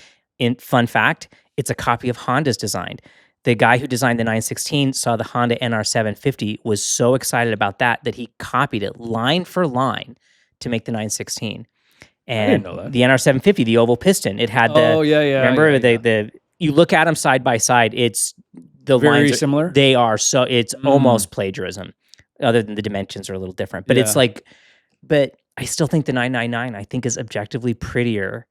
Fun fact, it's a copy of Honda's design. The guy who designed the 916 saw the Honda NR750, was so excited about that he copied it line for line to make the 916. And I didn't know that. The NR750, the oval piston, it had the... Remember, the you look at them side by side, it's... The very lines similar? They are, so it's almost plagiarism, other than the dimensions are a little different. But it's like... But I still think the 999, I think, is objectively prettier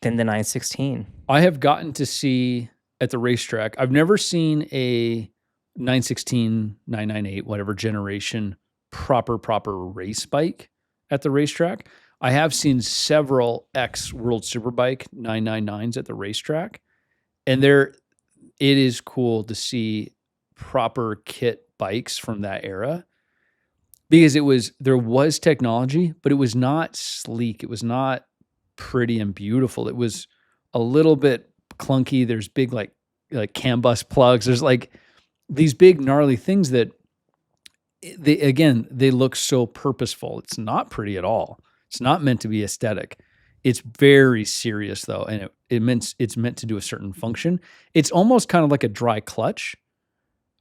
than the 916. I have gotten to see at the racetrack, I've never seen a 916, 998, whatever generation, proper race bike at the racetrack. I have seen several World Superbike 999s at the racetrack, and it is cool to see proper kit bikes from that era because there was technology, but it was not sleek. It was not pretty and beautiful. It was a little bit clunky. There's big like CAN bus plugs. There's like these big gnarly things that they look so purposeful. It's not pretty at all. It's not meant to be aesthetic. It's very serious though, and it's meant to do a certain function. It's almost kind of like a dry clutch.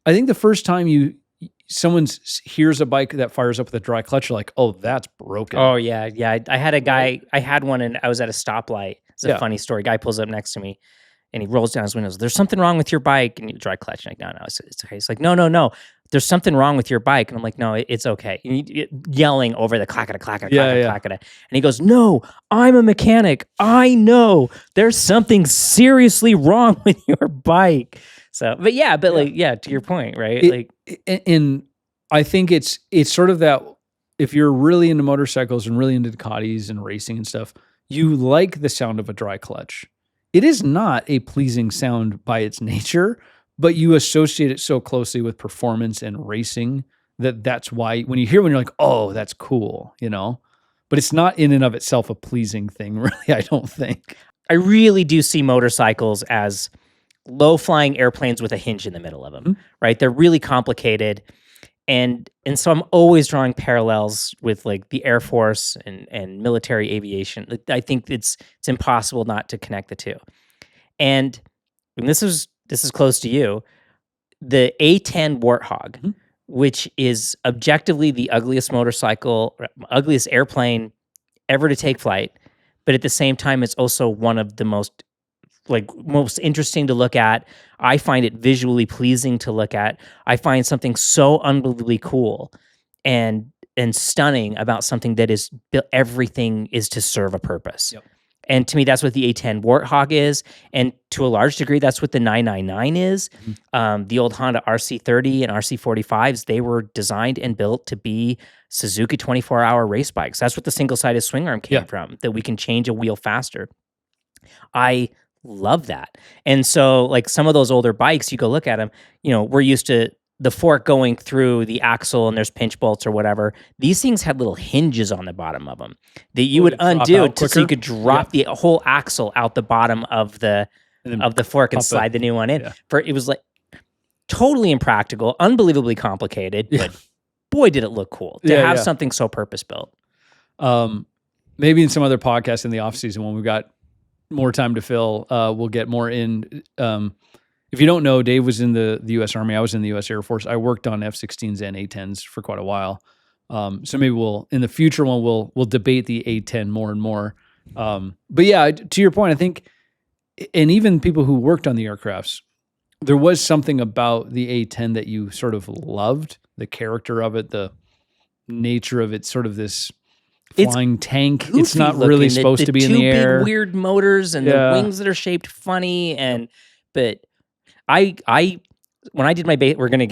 I think the first time someone hears a bike that fires up with a dry clutch, you're like, oh, that's broken. Oh yeah. I had a guy. I had one, and I was at a stoplight. It's a funny story. Guy pulls up next to me, and he rolls down his windows. There's something wrong with your bike, and you dry clutch. And I'm like, no, it's okay. He's like, no. There's something wrong with your bike. And I'm like, no, it's okay. Yelling over the clackada, clackada. And he goes, no, I'm a mechanic. I know there's something seriously wrong with your bike. So, but to your point, right? And I think it's sort of that, if you're really into motorcycles and really into Ducatis and racing and stuff, you like the sound of a dry clutch. It is not a pleasing sound by its nature, but you associate it so closely with performance and racing that's why when you hear one, you're like, oh, that's cool, But it's not in and of itself a pleasing thing, really, I don't think. I really do see motorcycles as low flying airplanes with a hinge in the middle of them, right? They're really complicated. And so I'm always drawing parallels with like the Air Force and military aviation. I think it's impossible not to connect the two. And this is close to you. The A10 Warthog, which is objectively the ugliest ugliest airplane ever to take flight, but at the same time, it's also one of the most interesting to look at. I find it visually pleasing to look at. I find something so unbelievably cool and stunning about something that is everything is to serve a purpose. Yep. And to me, that's what the A10 Warthog is. And to a large degree, that's what the 999 is. The old Honda RC30 and RC45s, they were designed and built to be Suzuki 24-hour race bikes. That's what the single-sided swing arm came from, that we can change a wheel faster. I love that. And so like some of those older bikes, you go look at them, we're used to the fork going through the axle and there's pinch bolts or whatever. These things had little hinges on the bottom of them that you would undo so you could drop the whole axle out the bottom of the fork and slide the new one in. It was like totally impractical, unbelievably complicated, but boy, did it look cool to have something so purpose-built. Maybe in some other podcast in the off season when we've got more time to fill, we'll get more in. If you don't know, Dave was in the U.S. Army. I was in the U.S. Air Force. I worked on F-16s and A-10s for quite a while. So maybe in the future one, we'll debate the A-10 more and more. But yeah, to your point, I think, and even people who worked on the aircrafts, there was something about the A-10 that you sort of loved, the character of it, the nature of it, sort of this flying tank. It's not really supposed to be in the air. Big weird motors and the wings that are shaped funny, but when I did my we're gonna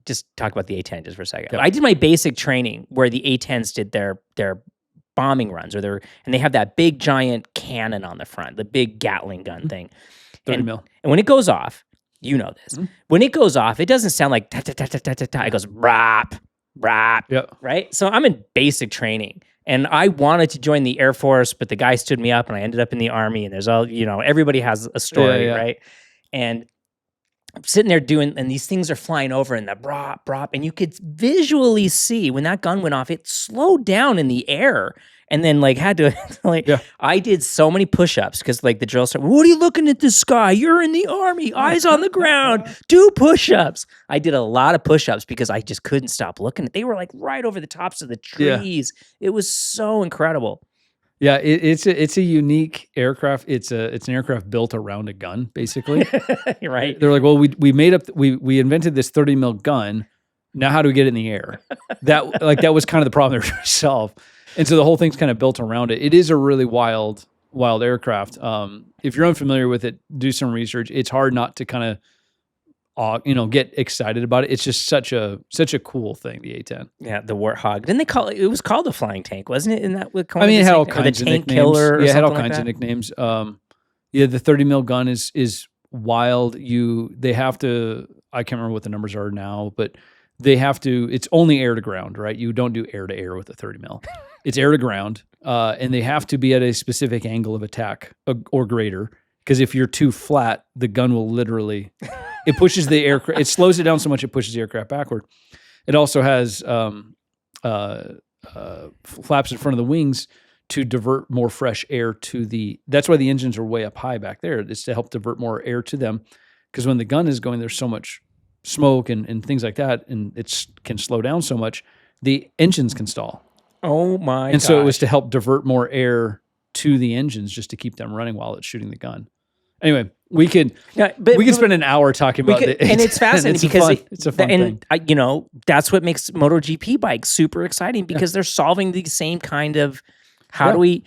just talk about the A-10 just for a second. Yep. I did my basic training where the A-10s did their bombing runs and they have that big giant cannon on the front, the big Gatling gun thing. 30 mil. And when it goes off, you know this. When it goes off, it doesn't sound like ta ta ta ta ta ta ta. It goes brap, brap, right? So I'm in basic training. And I wanted to join the Air Force, but the guy stood me up and I ended up in the Army, and there's all, everybody has a story, right? And I'm sitting there and these things are flying over and the brop, brop, and you could visually see when that gun went off, it slowed down in the air and then had to, I did so many push-ups because the drill started, what are you looking at the sky? You're in the Army, eyes on the ground, do push-ups. I did a lot of push-ups because I just couldn't stop looking. They were right over the tops of the trees. It was so incredible. Yeah, it's a unique aircraft. It's an aircraft built around a gun, basically. You're right. They're like, well, we invented this 30 mil gun. Now how do we get it in the air? That was kind of the problem they were trying to solve. And so the whole thing's kind of built around it. It is a really wild aircraft. If you're unfamiliar with it, do some research. It's hard not to kind of get excited about it. It's just such a cool thing, the A-10. Yeah, the Warthog. Didn't they call it? It was called the flying tank, wasn't it? In that, it had all kinds of tank nicknames. Killer. It had all kinds of nicknames. The 30 mil gun is wild. They have to. I can't remember what the numbers are now, but they have to. It's only air to ground, right? You don't do air to air with a 30 mil. It's air to ground, and they have to be at a specific angle of attack or greater. Because if you're too flat, the gun will literally. It pushes the aircraft. It slows it down so much it pushes the aircraft backward. It also has flaps in front of the wings to divert more fresh air to the. That's why the engines are way up high back there. It's to help divert more air to them. Because when the gun is going, there's so much smoke and things like that, and it can slow down so much, the engines can stall. Oh my! And so it was to help divert more air to the engines just to keep them running while it's shooting the gun. Anyway, we could spend an hour talking about it, and it's fascinating because it's a fun thing. That's what makes MotoGP bikes super exciting because they're solving the same kind of do we?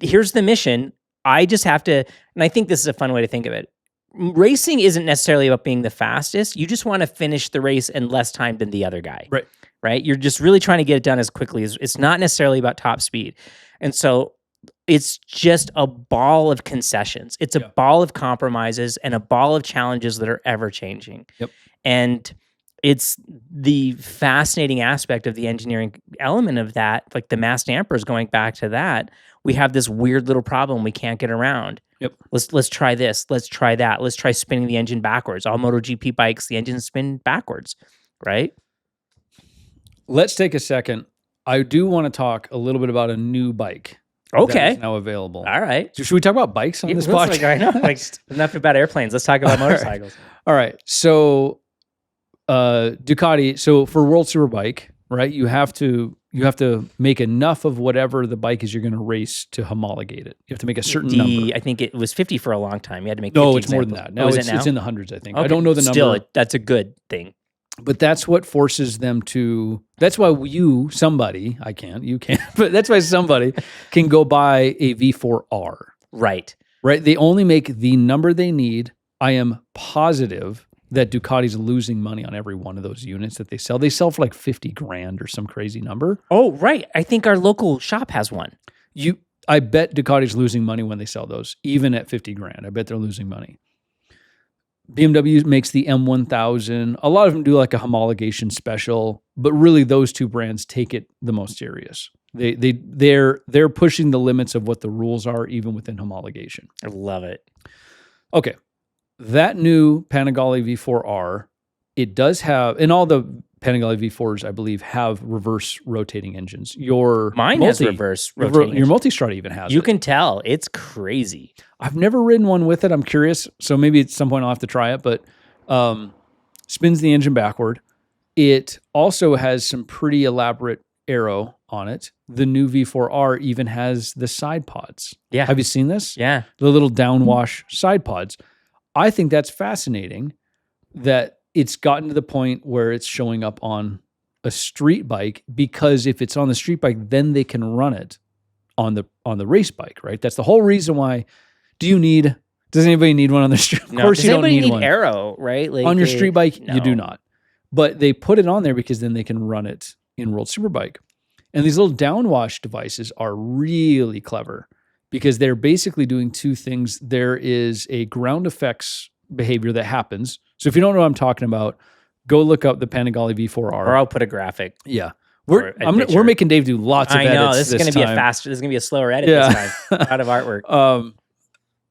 Here's the mission. I just have to, and I think this is a fun way to think of it. Racing isn't necessarily about being the fastest. You just want to finish the race in less time than the other guy. Right? You're just really trying to get it done as quickly as. It's not necessarily about top speed, and so. It's just a ball of concessions. It's a ball of compromises and a ball of challenges that are ever changing. Yep. And it's the fascinating aspect of the engineering element of that, like the mass dampers, going back to that, we have this weird little problem we can't get around. Yep. Let's try this. Let's try that. Let's try spinning the engine backwards. All MotoGP bikes, the engines spin backwards, right? Let's take a second. I do want to talk a little bit about a new bike. Okay. That is now available. All right. So should we talk about bikes on this podcast? Like, I know. Like, enough about airplanes. Let's talk about motorcycles. All right. So Ducati. So for World Superbike, right? You have to make enough of whatever the bike is you're going to race to homologate it. You have to make a certain number. I think it was 50 for a long time. You had to make 50 No, it's examples. more than that. Now it's in the hundreds, I think. Okay. I don't know the number. Still, that's a good thing. But that's what forces them to. That's why somebody, I can't, you can't, but that's why somebody can go buy a V4R. Right. Right. They only make the number they need. I am positive that Ducati's losing money on every one of those units that they sell. They sell for like 50 grand or some crazy number. Oh, right. I think our local shop has one. I bet Ducati's losing money when they sell those, even at 50 grand. I bet they're losing money. BMW makes the M1000. A lot of them do like a homologation special, but really those two brands take it the most serious. They're pushing the limits of what the rules are, even within homologation. I love it. Okay, that new Panigale V4R, it does have, and all the Panigale V4s, I believe, have reverse rotating engines. Mine has reverse rotating. Your Multistrada even has. You can tell it's crazy. I've never ridden one with it. I'm curious, so maybe at some point I'll have to try it. But spins the engine backward. It also has some pretty elaborate aero on it. The new V4R even has the side pods. Yeah. Have you seen this? Yeah. The little downwash side pods. I think that's fascinating that it's gotten to the point where it's showing up on a street bike, because if it's on the street bike, then they can run it on the race bike, right? That's the whole reason why. Does anybody need one on their street? Of course you don't need one. Does anybody need aero, right? Like on your street bike, no. You do not. But they put it on there because then they can run it in World Superbike. And these little downwash devices are really clever because they're basically doing two things. There is a ground effects behavior that happens. So if you don't know what I'm talking about, go look up the Panigale V4R. Or I'll put a graphic. Yeah. We're making Dave do lots of edits. I know. This is going to be this is going to be a slower edit this time. Out of artwork.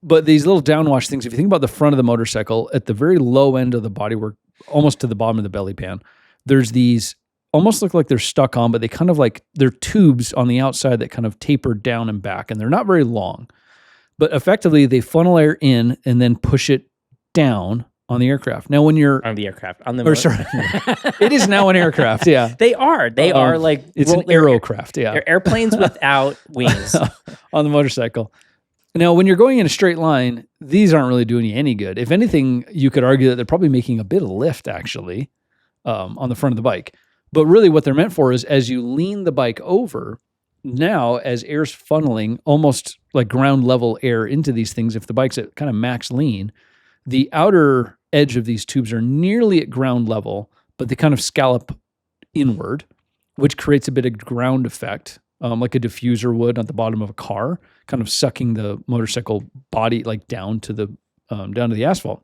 But these little downwash things, if you think about the front of the motorcycle, at the very low end of the bodywork, almost to the bottom of the belly pan, there's these almost look like they're stuck on, but they kind of like, they're tubes on the outside that kind of taper down and back, and they're not very long. But effectively, they funnel air in and then push it down on the aircraft. Now, when you're on the aircraft, on the it is now an aircraft. Yeah, they are like it's an aerocraft. Yeah, they're airplanes without wings on the motorcycle. Now, when you're going in a straight line, these aren't really doing you any good. If anything, you could argue that they're probably making a bit of lift actually on the front of the bike. But really, what they're meant for is as you lean the bike over. Now, as air's funneling almost like ground level air into these things, if the bike's at kind of max lean, the outer edge of these tubes are nearly at ground level, but they kind of scallop inward, which creates a bit of ground effect, like a diffuser would at the bottom of a car, kind of sucking the motorcycle body like down to the asphalt.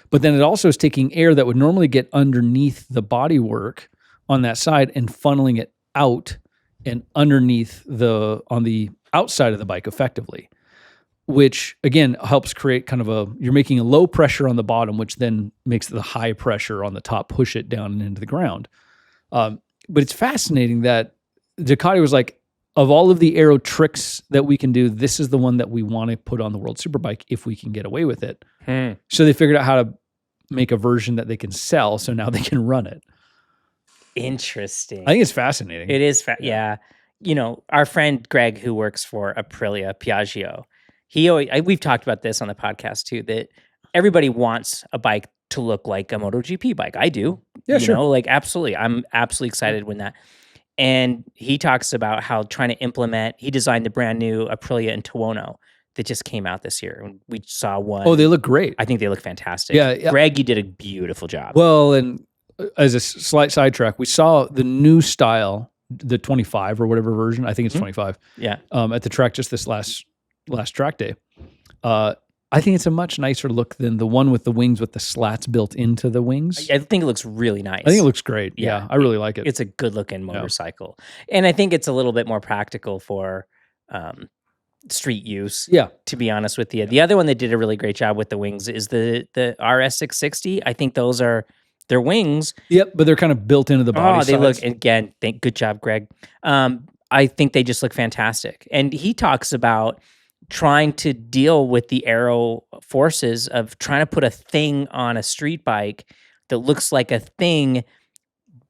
But then it also is taking air that would normally get underneath the bodywork on that side and funneling it out and underneath on the outside of the bike effectively, which again helps create kind of you're making a low pressure on the bottom, which then makes the high pressure on the top push it down and into the ground. But it's fascinating that Ducati was like, of all of the aero tricks that we can do, this is the one that we want to put on the World Superbike if we can get away with it. So they figured out how to make a version that they can sell, so now they can run it. Interesting. I think it's fascinating. It is. Yeah. You know, our friend Greg, who works for Aprilia Piaggio, we've talked about this on the podcast too, that everybody wants a bike to look like a MotoGP bike. I do. Yeah, sure. You know, like absolutely. I'm absolutely excited when that. And he talks about how trying to implement, he designed the brand new Aprilia in Tuono that just came out this year. And we saw one. Oh, they look great. I think they look fantastic. Yeah. Greg, you did a beautiful job. Well, and as a slight sidetrack, we saw the new style, the 25 or whatever version. I think it's 25. Yeah. At the track just this last track day. I think it's a much nicer look than the one with the wings with the slats built into the wings. I think it looks really nice. I think it looks great. Yeah, I really like it. It's a good looking motorcycle. And I think it's a little bit more practical for street use. Yeah. To be honest with you. The other one that did a really great job with the wings is the RS660. I think those are their wings. Yep, but they're kind of built into the body. Oh, they look, again, good job, Greg. I think they just look fantastic. And he talks about trying to deal with the aero forces of trying to put a thing on a street bike that looks like a thing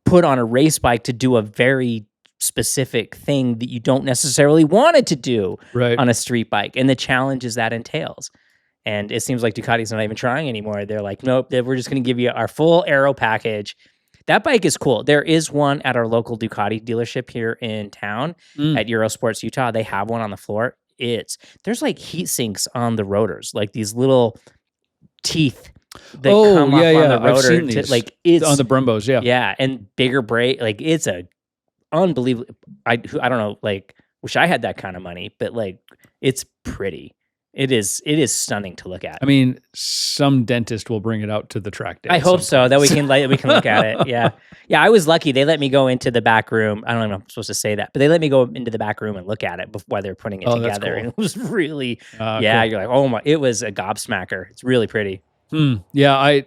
put on a race bike to do a very specific thing that you don't necessarily want it to do on a street bike, and the challenges that entails. And it seems like Ducati's not even trying anymore. They're like, nope, we're just going to give you our full aero package. That bike is cool. There is one at our local Ducati dealership here in town at Eurosports Utah. They have one on the floor. There's like heat sinks on the rotors, like these little teeth that come off on the rotor. I've seen these. It's on the Brembos, yeah, and bigger brake. Like it's a unbelievable. I don't know. Like, wish I had that kind of money, but like, it's pretty. It is stunning to look at. I mean, some dentist will bring it out to the track day. I hope so, that we can look at it. Yeah. Yeah, I was lucky. They let me go into the back room. I don't know if I'm supposed to say that, but they let me go into the back room and look at it while they're putting it together. That's cool. And it was really, cool. You're like, oh my, it was a gobsmacker. It's really pretty. Yeah, it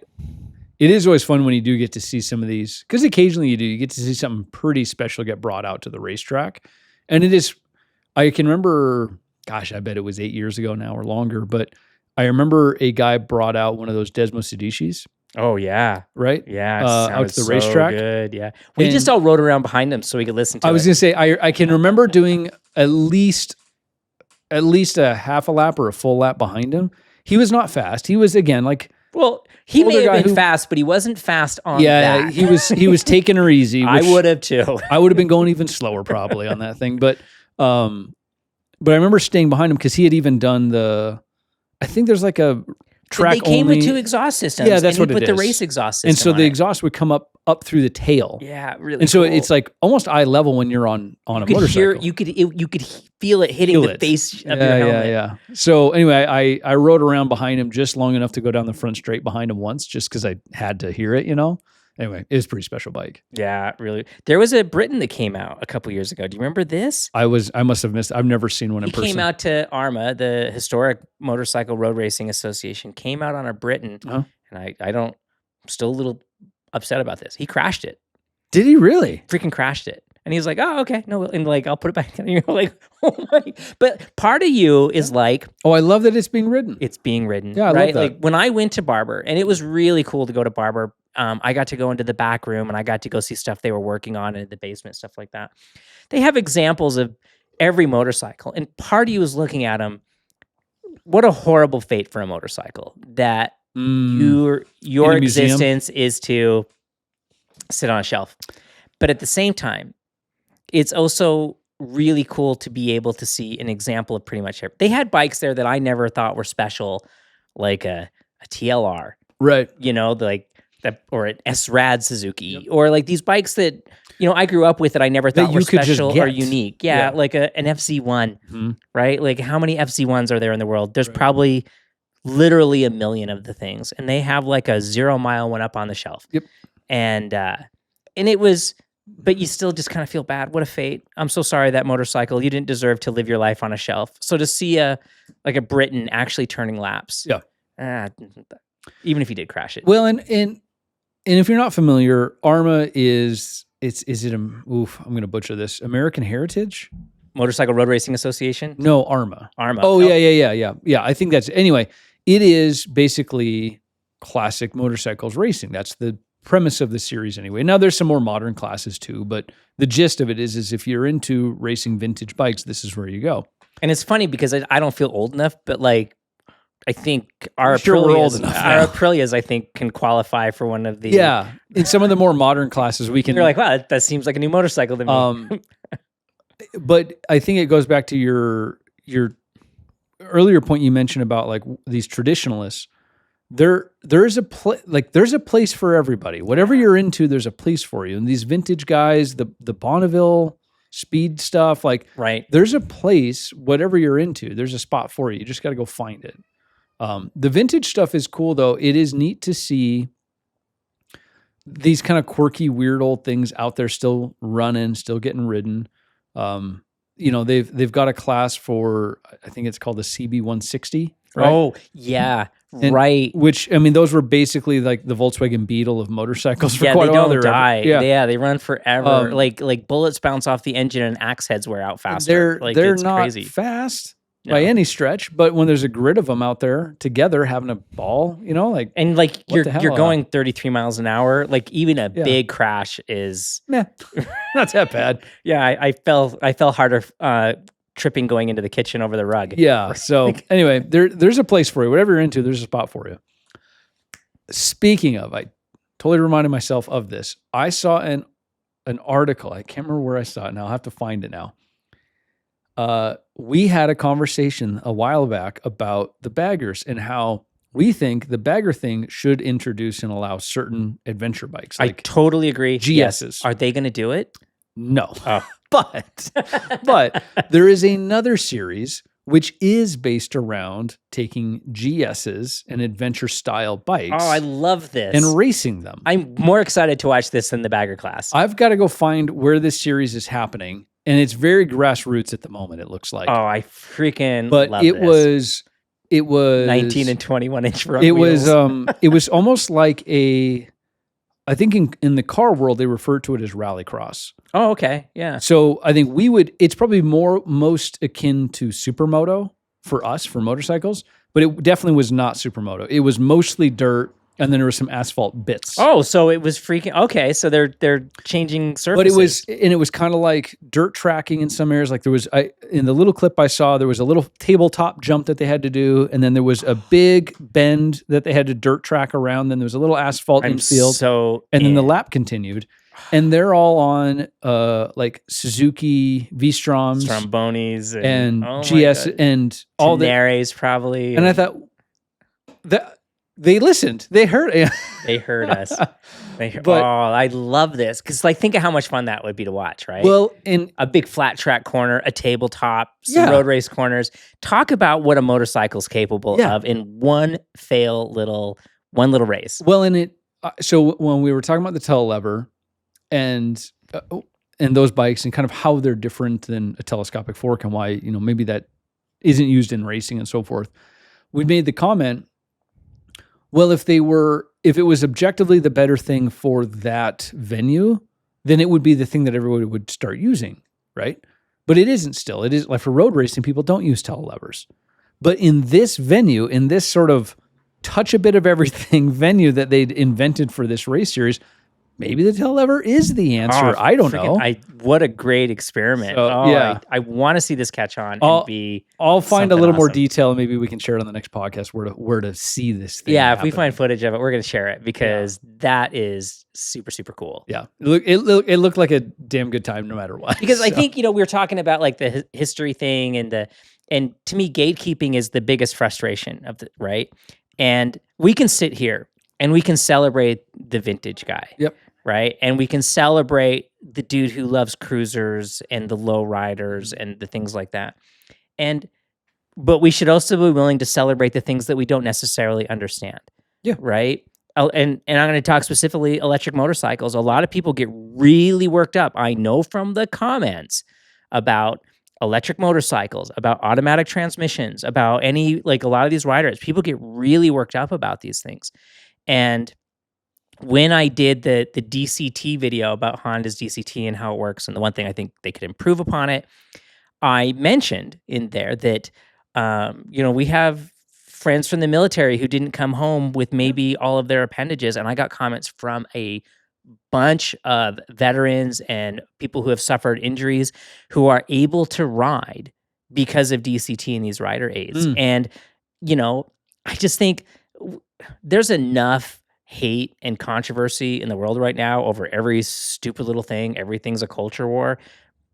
is always fun when you do get to see some of these, because occasionally you get to see something pretty special get brought out to the racetrack. And I can remember, gosh, I bet it was 8 years ago now or longer, but I remember a guy brought out one of those Desmo Sedishis. Oh, yeah. Right? Yeah. Out to the racetrack. Good, yeah. We just all rode around behind him so we could listen to it. I was going to say, I can remember doing at least a half a lap or a full lap behind him. He was not fast. He was, again, like... Well, he may have been fast, but he wasn't fast on that. Yeah, he was taking her easy. I would have too. I would have been going even slower probably on that thing. But I remember staying behind him because he had even done I think there's like a track. They came with two exhaust systems. Yeah, that's what it is. Put the race exhaust system. And so the exhaust would come up through the tail. Yeah, really. And so it's like almost eye level when you're on a motorcycle. You could feel it hitting the face of your helmet. Yeah. So anyway, I rode around behind him just long enough to go down the front straight behind him once, just because I had to hear it, Anyway, it was a pretty special bike. Yeah, really. There was a Briton that came out a couple years ago. Do you remember this? I must have missed. I've never seen one in person. He came out to ARMA, the Historic Motorcycle Road Racing Association. Came out on a Briton, and I'm still a little upset about this. He crashed it. Did he really? Freaking crashed it. And he's like, oh, okay, no, and like I'll put it back. And you're like, oh my! But part of you is like, oh, I love that it's being ridden. It's being ridden. Yeah, I right. love that. Like when I went to Barber, and it was really cool to go to Barber. I got to go into the back room and I got to go see stuff they were working on in the basement, stuff like that. They have examples of every motorcycle, and part of you is looking at them. What a horrible fate for a motorcycle that your existence is to sit on a shelf. But at the same time, it's also really cool to be able to see an example of pretty much everything. They had bikes there that I never thought were special, like a TLR, right? Or an S-Rad Suzuki, or like these bikes that, I grew up with that I never thought were special or unique. Yeah, like an FZ1, right? Like how many FZ1s are there in the world? There's probably literally a million of the things, and they have like a 0 mile one up on the shelf. Yep. And it was, but you still just kind of feel bad. What a fate. I'm so sorry, that motorcycle. You didn't deserve to live your life on a shelf. So to see a Briton actually turning laps. Yeah. Even if he did crash it. Well, and if you're not familiar, ARMA is I'm going to butcher this, American Heritage? Motorcycle Road Racing Association? No, ARMA. ARMA. Oh, yeah. Yeah, I think anyway, it is basically classic motorcycles racing. That's the premise of the series anyway. Now there's some more modern classes too, but the gist of it is if you're into racing vintage bikes, this is where you go. And it's funny because I don't feel old enough, but like, I think our Aprilias, I think, can qualify for one of the... Yeah, in some of the more modern classes, we can... You're like, wow, that seems like a new motorcycle to me. But I think it goes back to your earlier point you mentioned about like these traditionalists. There's a place for everybody. Whatever you're into, there's a place for you. And these vintage guys, the Bonneville speed stuff, like right. There's a place, whatever you're into, there's a spot for you. You just got to go find it. The vintage stuff is cool though. It is neat to see these kind of quirky, weird old things out there still running, still getting ridden. They've got a class for, I think it's called the CB 160. Right? Oh yeah, right. Which, I mean, those were basically like the Volkswagen Beetle of motorcycles for quite a while. They don't die. Yeah, they run forever. Like bullets bounce off the engine and axe heads wear out faster. They're it's not crazy. fast by any stretch, but when there's a grid of them out there together having a ball, and you're going 33 miles an hour, like even a big crash is not that bad. Yeah, I fell harder tripping going into the kitchen over the rug. Yeah. So anyway, there's a place for you. Whatever you're into, there's a spot for you. Speaking of, I totally reminded myself of this. I saw an article. I can't remember where I saw it now. I'll have to find it now. We had a conversation a while back about the baggers and how we think the bagger thing should introduce and allow certain adventure bikes. I totally agree. GSs. Yes. Are they going to do it? No. Oh. But there is another series which is based around taking GSs and adventure style bikes. Oh, I love this. And racing them. I'm more excited to watch this than the bagger class. I've got to go find where this series is happening. And it's very grassroots at the moment, it looks like. Oh, I freaking love this. It was 19 and 21 inch front wheels. It was almost like I think in the car world, they refer to it as rallycross. Oh, okay. Yeah. So I think it's probably most akin to supermoto for us, for motorcycles, but it definitely was not supermoto. It was mostly dirt, and then there were some asphalt bits. Oh, so it was freaking, okay. So they're changing surfaces. But it was kind of like dirt tracking in some areas. Like in the little clip I saw, there was a little tabletop jump that they had to do. And then there was a big bend that they had to dirt track around. Then there was a little asphalt infield. Then the lap continued. And they're all on like Suzuki V-Stroms. Strombonis. And GS and all the Tenares probably. And I thought that... They listened. They heard. They heard us. I love this because, think of how much fun that would be to watch, right? Well, in a big flat track corner, a tabletop, some road race corners. Talk about what a motorcycle's capable of in one little race. Well, so when we were talking about the telelever and those bikes and kind of how they're different than a telescopic fork and why maybe that isn't used in racing and so forth, we made the comment. Well, if it was objectively the better thing for that venue, then it would be the thing that everybody would start using, right? But it isn't still. It is like for road racing, people don't use telelevers. But in this venue, in this sort of touch a bit of everything venue that they'd invented for this race series, maybe the telelever is the answer. I don't know. What a great experiment. So, I want to see this catch on and be. I'll find a little more detail and maybe we can share it on the next podcast where to see this thing. Yeah, happen. if we find footage of it, we're going to share it because that is super, super cool. Yeah. It looked like a damn good time no matter what. Because I think, we were talking about like the history thing and to me, gatekeeping is the biggest frustration of right? And we can sit here and we can celebrate the vintage guy. Yep. Right. And we can celebrate the dude who loves cruisers and the low riders and the things like that. But we should also be willing to celebrate the things that we don't necessarily understand. Yeah. Right. And I'm going to talk specifically electric motorcycles. A lot of people get really worked up. I know from the comments about electric motorcycles, about automatic transmissions, about a lot of these riders, people get really worked up about these things. And when I did the DCT video about Honda's DCT and how it works, and the one thing I think they could improve upon it, I mentioned in there that, we have friends from the military who didn't come home with maybe all of their appendages. And I got comments from a bunch of veterans and people who have suffered injuries who are able to ride because of DCT and these rider aids. And, I just think there's enough hate and controversy in the world right now over every stupid little thing. Everything's a culture war.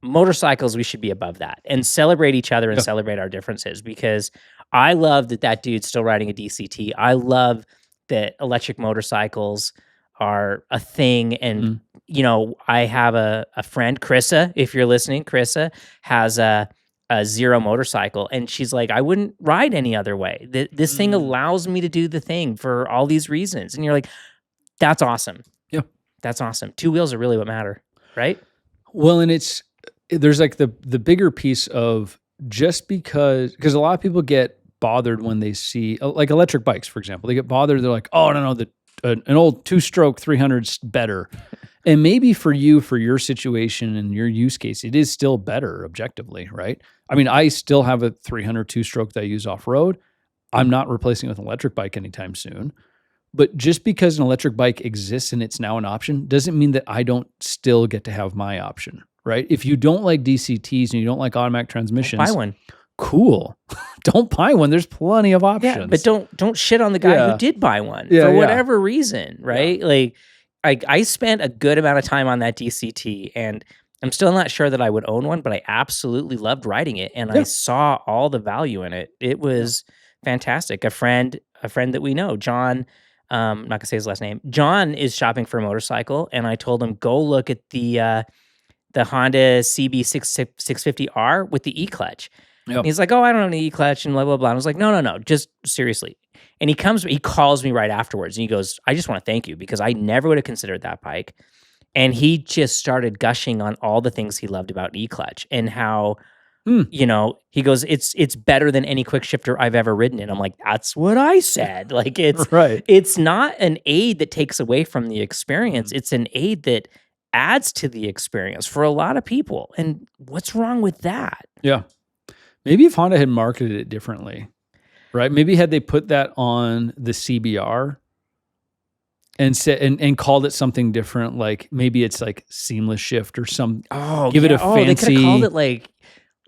Motorcycles, we should be above that and celebrate each other and celebrate our differences, because I love that dude's still riding a DCT. I love that electric motorcycles are a thing. And, I have a friend, Krissa, if you're listening, Krissa has a a zero motorcycle, and she's like, I wouldn't ride any other way. This thing allows me to do the thing for all these reasons. And you're like, that's awesome. Yeah. That's awesome. Two wheels are really what matter, right? Well, and there's like the bigger piece of just because a lot of people get bothered when they see like electric bikes, for example. They get bothered. They're like, oh, no, an old 2-stroke 300's better. And maybe for you, for your situation and your use case, it is still better objectively, right? I mean, I still have a 300 2-stroke that I use off-road. I'm not replacing it with an electric bike anytime soon. But just because an electric bike exists and it's now an option doesn't mean that I don't still get to have my option, right? If you don't like DCTs and you don't like automatic transmissions, buy one. Cool. Don't buy one. There's plenty of options. Yeah, but don't shit on the guy who did buy one for whatever reason, right? Like I spent a good amount of time on that DCT, and I'm still not sure that I would own one, but I absolutely loved riding it, and I saw all the value in it. It was fantastic. A friend that we know, John, I'm not gonna say his last name. John is shopping for a motorcycle, and I told him, go look at the Honda CB 650R with the E-clutch. Yep. He's like, oh, I don't have an E-clutch and blah, blah, blah. And I was like, no, just seriously. And he calls me right afterwards and he goes, I just want to thank you because I never would have considered that bike. And he just started gushing on all the things he loved about E-clutch and how, you know, he goes, it's better than any quick shifter I've ever ridden in. I'm like, that's what I said. Like it's not an aid that takes away from the experience. It's an aid that adds to the experience for a lot of people. And what's wrong with that? Yeah. Maybe if Honda had marketed it differently, right? Maybe had they put that on the CBR and said and called it something different, like maybe it's like seamless shift or some. Give it a fancy. They could have called it like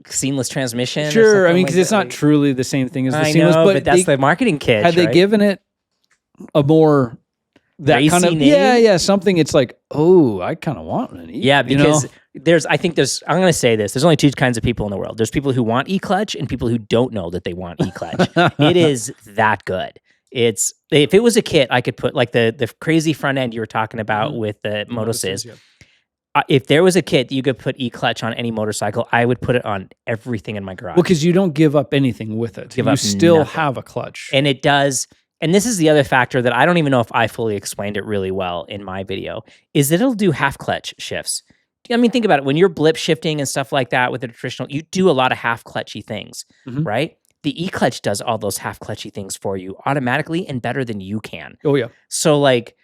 seamless transmission. Sure, I mean, because it's not truly the same thing as the seamless, but that's the marketing kit. Had they given it a more that racy kind of name? Something it's like, oh, I kind of want an E. Yeah, because I'm going to say this. There's only two kinds of people in the world. There's people who want E-clutch and people who don't know that they want E-clutch. It is that good. If it was a kit, I could put like the crazy front end you were talking about with the Motoczysz. If there was a kit that you could put E-clutch on any motorcycle, I would put it on everything in my garage. Well, because you don't give up anything with it. You still have a clutch. And it does. And this is the other factor that I don't even know if I fully explained it really well in my video, is that it'll do half clutch shifts. I mean, think about it. When you're blip shifting and stuff like that with a traditional, you do a lot of half clutchy things, right? The E-clutch does all those half clutchy things for you automatically and better than you can. Oh yeah. So like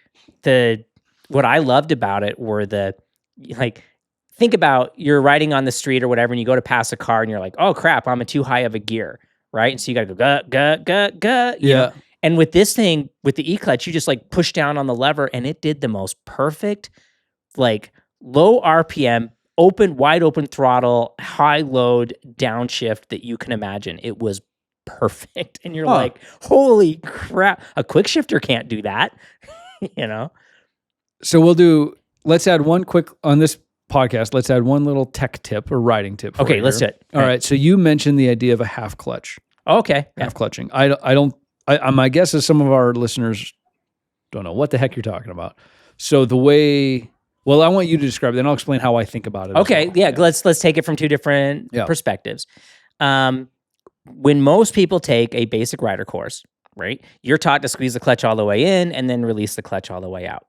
what I loved about it were think about you're riding on the street or whatever, and you go to pass a car and you're like, oh crap, I'm in too high of a gear, right? And so you got to go, you know? And with this thing, with the E-clutch, you just like push down on the lever and it did the most perfect, like low RPM, wide open throttle, high load downshift that you can imagine. It was perfect. And you're like, holy crap, a quick shifter can't do that, you know? So let's add one quick, on this podcast, let's add one little tech tip or riding tip. Okay, let's do it. All right. So you mentioned the idea of a half clutch. Okay. Half clutching. My guess is some of our listeners don't know what the heck you're talking about. So I want you to describe it, then I'll explain how I think about it. Okay, let's take it from two different perspectives. When most people take a basic rider course, right, you're taught to squeeze the clutch all the way in and then release the clutch all the way out.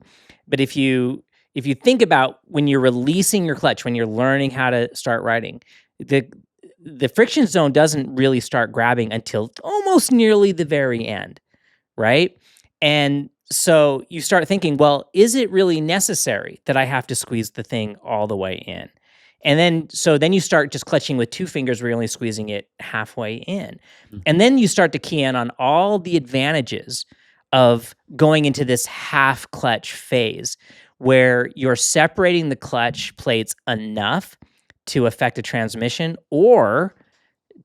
But if you think about when you're releasing your clutch, when you're learning how to start riding, the friction zone doesn't really start grabbing until almost nearly the very end, right? And so you start thinking, well, is it really necessary that I have to squeeze the thing all the way in? And then you start just clutching with two fingers where you're only squeezing it halfway in. And then you start to key in on all the advantages of going into this half clutch phase where you're separating the clutch plates enough to affect a transmission or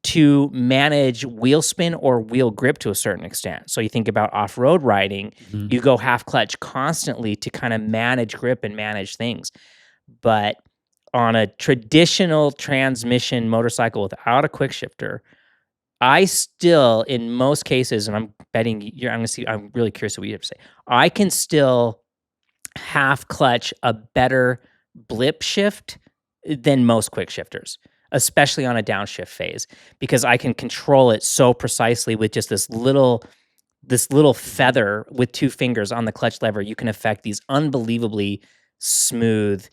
to manage wheel spin or wheel grip to a certain extent. So you think about off-road riding, you go half clutch constantly to kind of manage grip and manage things. But on a traditional transmission motorcycle without a quick shifter, I still, in most cases, and I'm really curious what you have to say, I can still half clutch a better blip shift than most quick shifters. especially on a downshift phase, because I can control it so precisely with just this little feather with 2 fingers on the clutch lever. You can affect these unbelievably smooth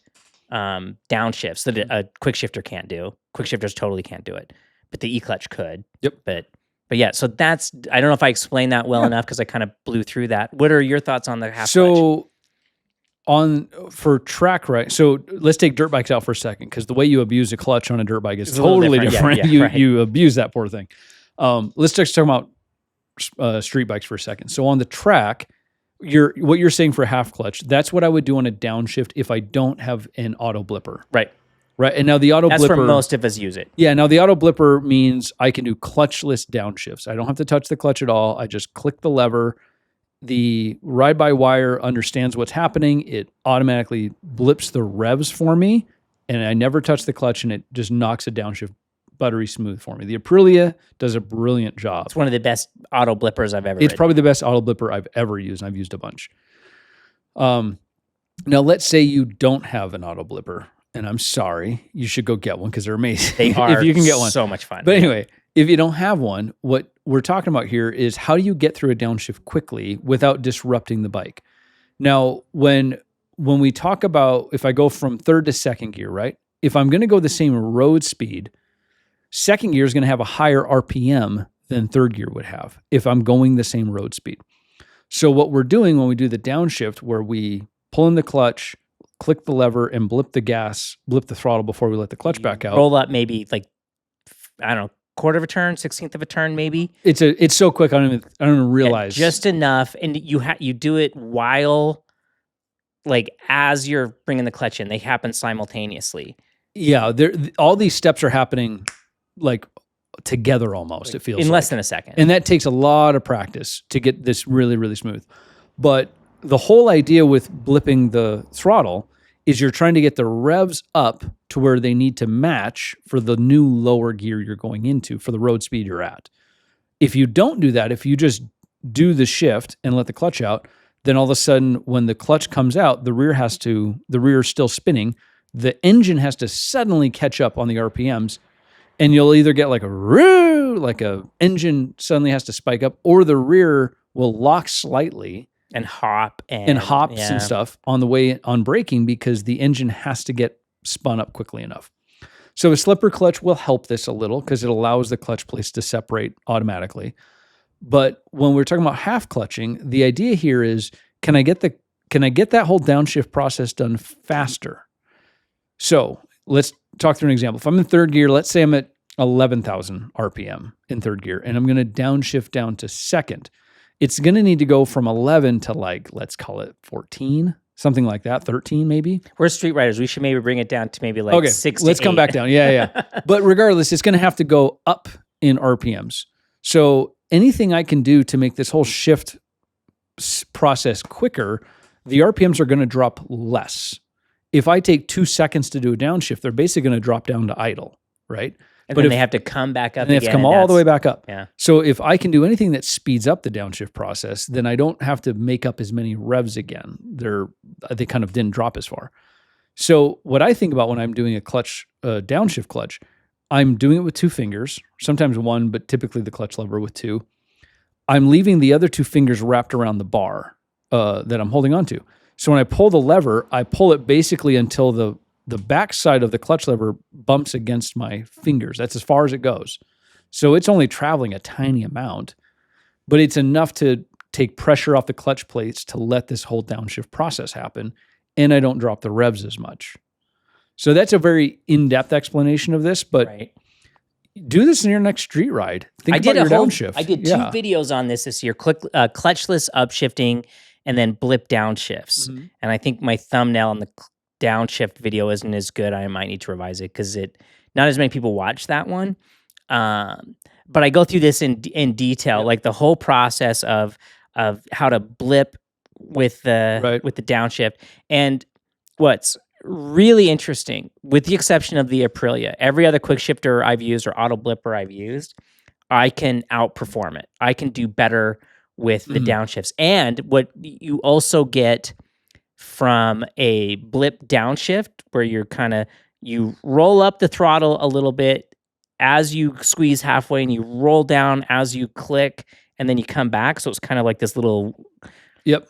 downshifts that a quick shifter can't do. Quick shifters totally can't do it, but the e-clutch could. Yep. But yeah, so that's, I don't know if I explained that well enough because I kind of blew through that. What are your thoughts on the half clutch? For track, right? So let's take dirt bikes out for a second, because the way you abuse a clutch on a dirt bike is It's a little totally different. different. Yeah, right. You abuse that poor thing. Let's just talk about street bikes for a second. So on the track, what you're saying for a half clutch, that's what I would do on a downshift if I don't have an auto blipper. Right. Right. And now the auto That's blipper, where most of us use it. Yeah. Now the auto blipper means I can do clutchless downshifts. I don't have to touch the clutch at all. I just click the lever. The ride-by-wire understands what's happening. It automatically blips the revs for me, and I never touch the clutch, and it just knocks a downshift buttery smooth for me. The Aprilia does a brilliant job. It's one of the best auto blippers I've ever It's ridden. probably the best auto blipper I've ever used, and I've used a bunch. Now, let's say you don't have an auto blipper, and I'm sorry. You should go get one because they're amazing. They are if you can get one. so much fun. But anyway, if you don't have one, what we're talking about here is how do you get through a downshift quickly without disrupting the bike? Now, when we talk about if I go from third to second gear, right? If I'm going to go the same road speed, second gear is going to have a higher RPM than third gear would have if I'm going the same road speed. So what we're doing when we do the downshift, where we pull in the clutch, click the lever, and blip the throttle before we let the clutch back out. Roll up maybe like, I don't know, quarter of a turn, 16th of a turn, maybe. It's so quick. I don't even realize. Yeah, just enough, and you do it while, like, as you're bringing the clutch in. They happen simultaneously. Yeah, all these steps are happening like together almost. It feels in like. less than a second, and that takes a lot of practice to get this really, really smooth. But the whole idea with blipping the throttle is you're trying to get the revs up to where they need to match for the new lower gear you're going into for the road speed you're at. If you don't do that, if you just do the shift and let the clutch out, then all of a sudden when the clutch comes out, the rear is still spinning. The engine has to suddenly catch up on the RPMs, and you'll either get like a engine suddenly has to spike up, or the rear will lock slightly and hops and stuff on the way on braking because the engine has to get spun up quickly enough. So a slipper clutch will help this a little because it allows the clutch plates to separate automatically. But when we're talking about half clutching, the idea here is can I get that whole downshift process done faster? So let's talk through an example. If I'm in third gear, let's say I'm at 11,000 RPM in third gear, and I'm going to downshift down to second. It's going to need to go from 11 to let's call it 14, something like that, 13 maybe. We're street riders. We should maybe bring it down to maybe like 6 to 8. Let's come back down. Yeah. But regardless, it's going to have to go up in RPMs. So anything I can do to make this whole shift process quicker, the RPMs are going to drop less. If I take 2 seconds to do a downshift, they're basically going to drop down to idle, right? And then they have to come back up again. They have to come all the way back up. Yeah. So if I can do anything that speeds up the downshift process, then I don't have to make up as many revs again. They kind of didn't drop as far. So what I think about when I'm doing a downshift clutch, I'm doing it with 2 fingers, sometimes 1, but typically the clutch lever with 2. I'm leaving the other 2 fingers wrapped around the bar that I'm holding onto. So when I pull the lever, I pull it basically until the back side of the clutch lever bumps against my fingers. That's as far as it goes. So it's only traveling a tiny amount, but it's enough to take pressure off the clutch plates to let this whole downshift process happen, and I don't drop the revs as much. So that's a very in-depth explanation of this, but do this in your next street ride. Think about your downshift. I did 2 videos on this year, clutchless upshifting and then blip downshifts. Mm-hmm. And I think my thumbnail on the downshift video isn't as good. I might need to revise it because not as many people watch that one. But I go through this in detail, like the whole process of how to blip with the downshift. And what's really interesting, with the exception of the Aprilia, every other quick shifter I've used or auto blipper I've used, I can outperform it. I can do better with the downshifts. And what you also get from a blip downshift, where you're kind of You roll up the throttle a little bit as you squeeze halfway, and you roll down as you click, and then you come back. So it's kind of like this little. Yep.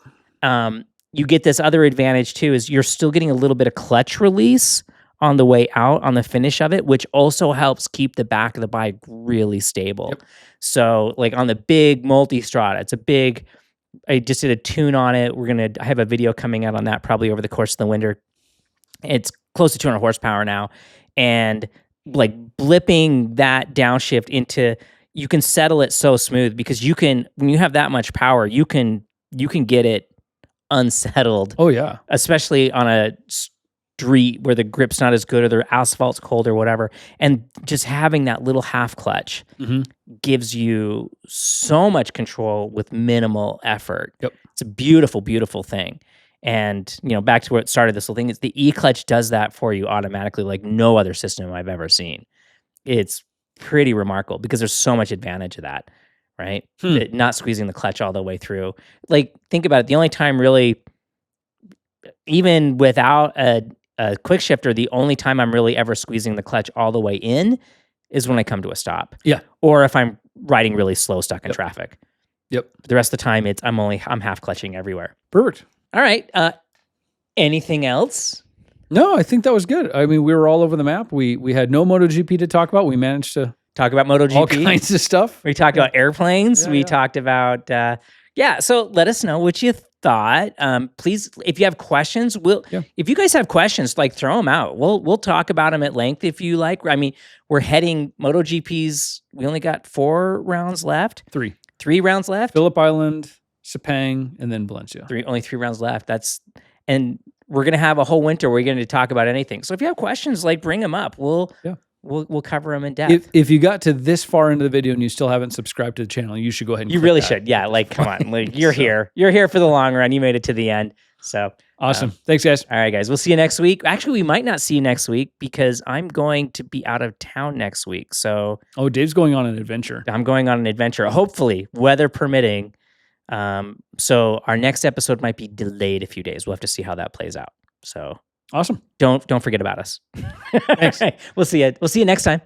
You get this other advantage too, is you're still getting a little bit of clutch release on the way out on the finish of it, which also helps keep the back of the bike really stable. Yep. So like on the big multi-strada, it's a big, I just did a tune on it. I have a video coming out on that probably over the course of the winter. It's close to 200 horsepower now. And like blipping that downshift into, you can settle it so smooth because when you have that much power, you can get it unsettled. Oh yeah. Especially on a street where the grip's not as good or the asphalt's cold or whatever. And just having that little half clutch gives you so much control with minimal effort. Yep. It's a beautiful, beautiful thing. And, back to where it started, this whole thing is the E-clutch does that for you automatically like no other system I've ever seen. It's pretty remarkable because there's so much advantage of that, right? Not squeezing the clutch all the way through. Like, think about it. The only time really, even without a quick shifter, the only time I'm really ever squeezing the clutch all the way in is when I come to a stop. Yeah. Or if I'm riding really slow, stuck in traffic. Yep. The rest of the time, I'm half clutching everywhere. Perfect. All right. Anything else? No, I think that was good. I mean, we were all over the map. We had no MotoGP to talk about. We managed to talk about MotoGP. All kinds of stuff. We talked about airplanes. We talked about, so let us know what you thought. Please, if you have questions, if you guys have questions, like throw them out. We'll talk about them at length if you like. I mean, we're heading MotoGP's, we only got 4 rounds left. 3 rounds left. Phillip Island, Sepang, and then Valencia. Only 3 rounds left. And we're going to have a whole winter where we're going to talk about anything. So if you have questions, like bring them up. We'll cover them in depth. If you got to this far into the video and you still haven't subscribed to the channel, you should go ahead and you click really that. should. Yeah. Like, come on, like you're here for the long run. You made it to the end. So awesome. Thanks guys. All right, guys. We'll see you next week. Actually, we might not see you next week because I'm going to be out of town next week. So Dave's going on an adventure. I'm going on an adventure, hopefully weather permitting. So our next episode might be delayed a few days. We'll have to see how that plays out. So awesome. Don't forget about us. Thanks. We'll see you next time.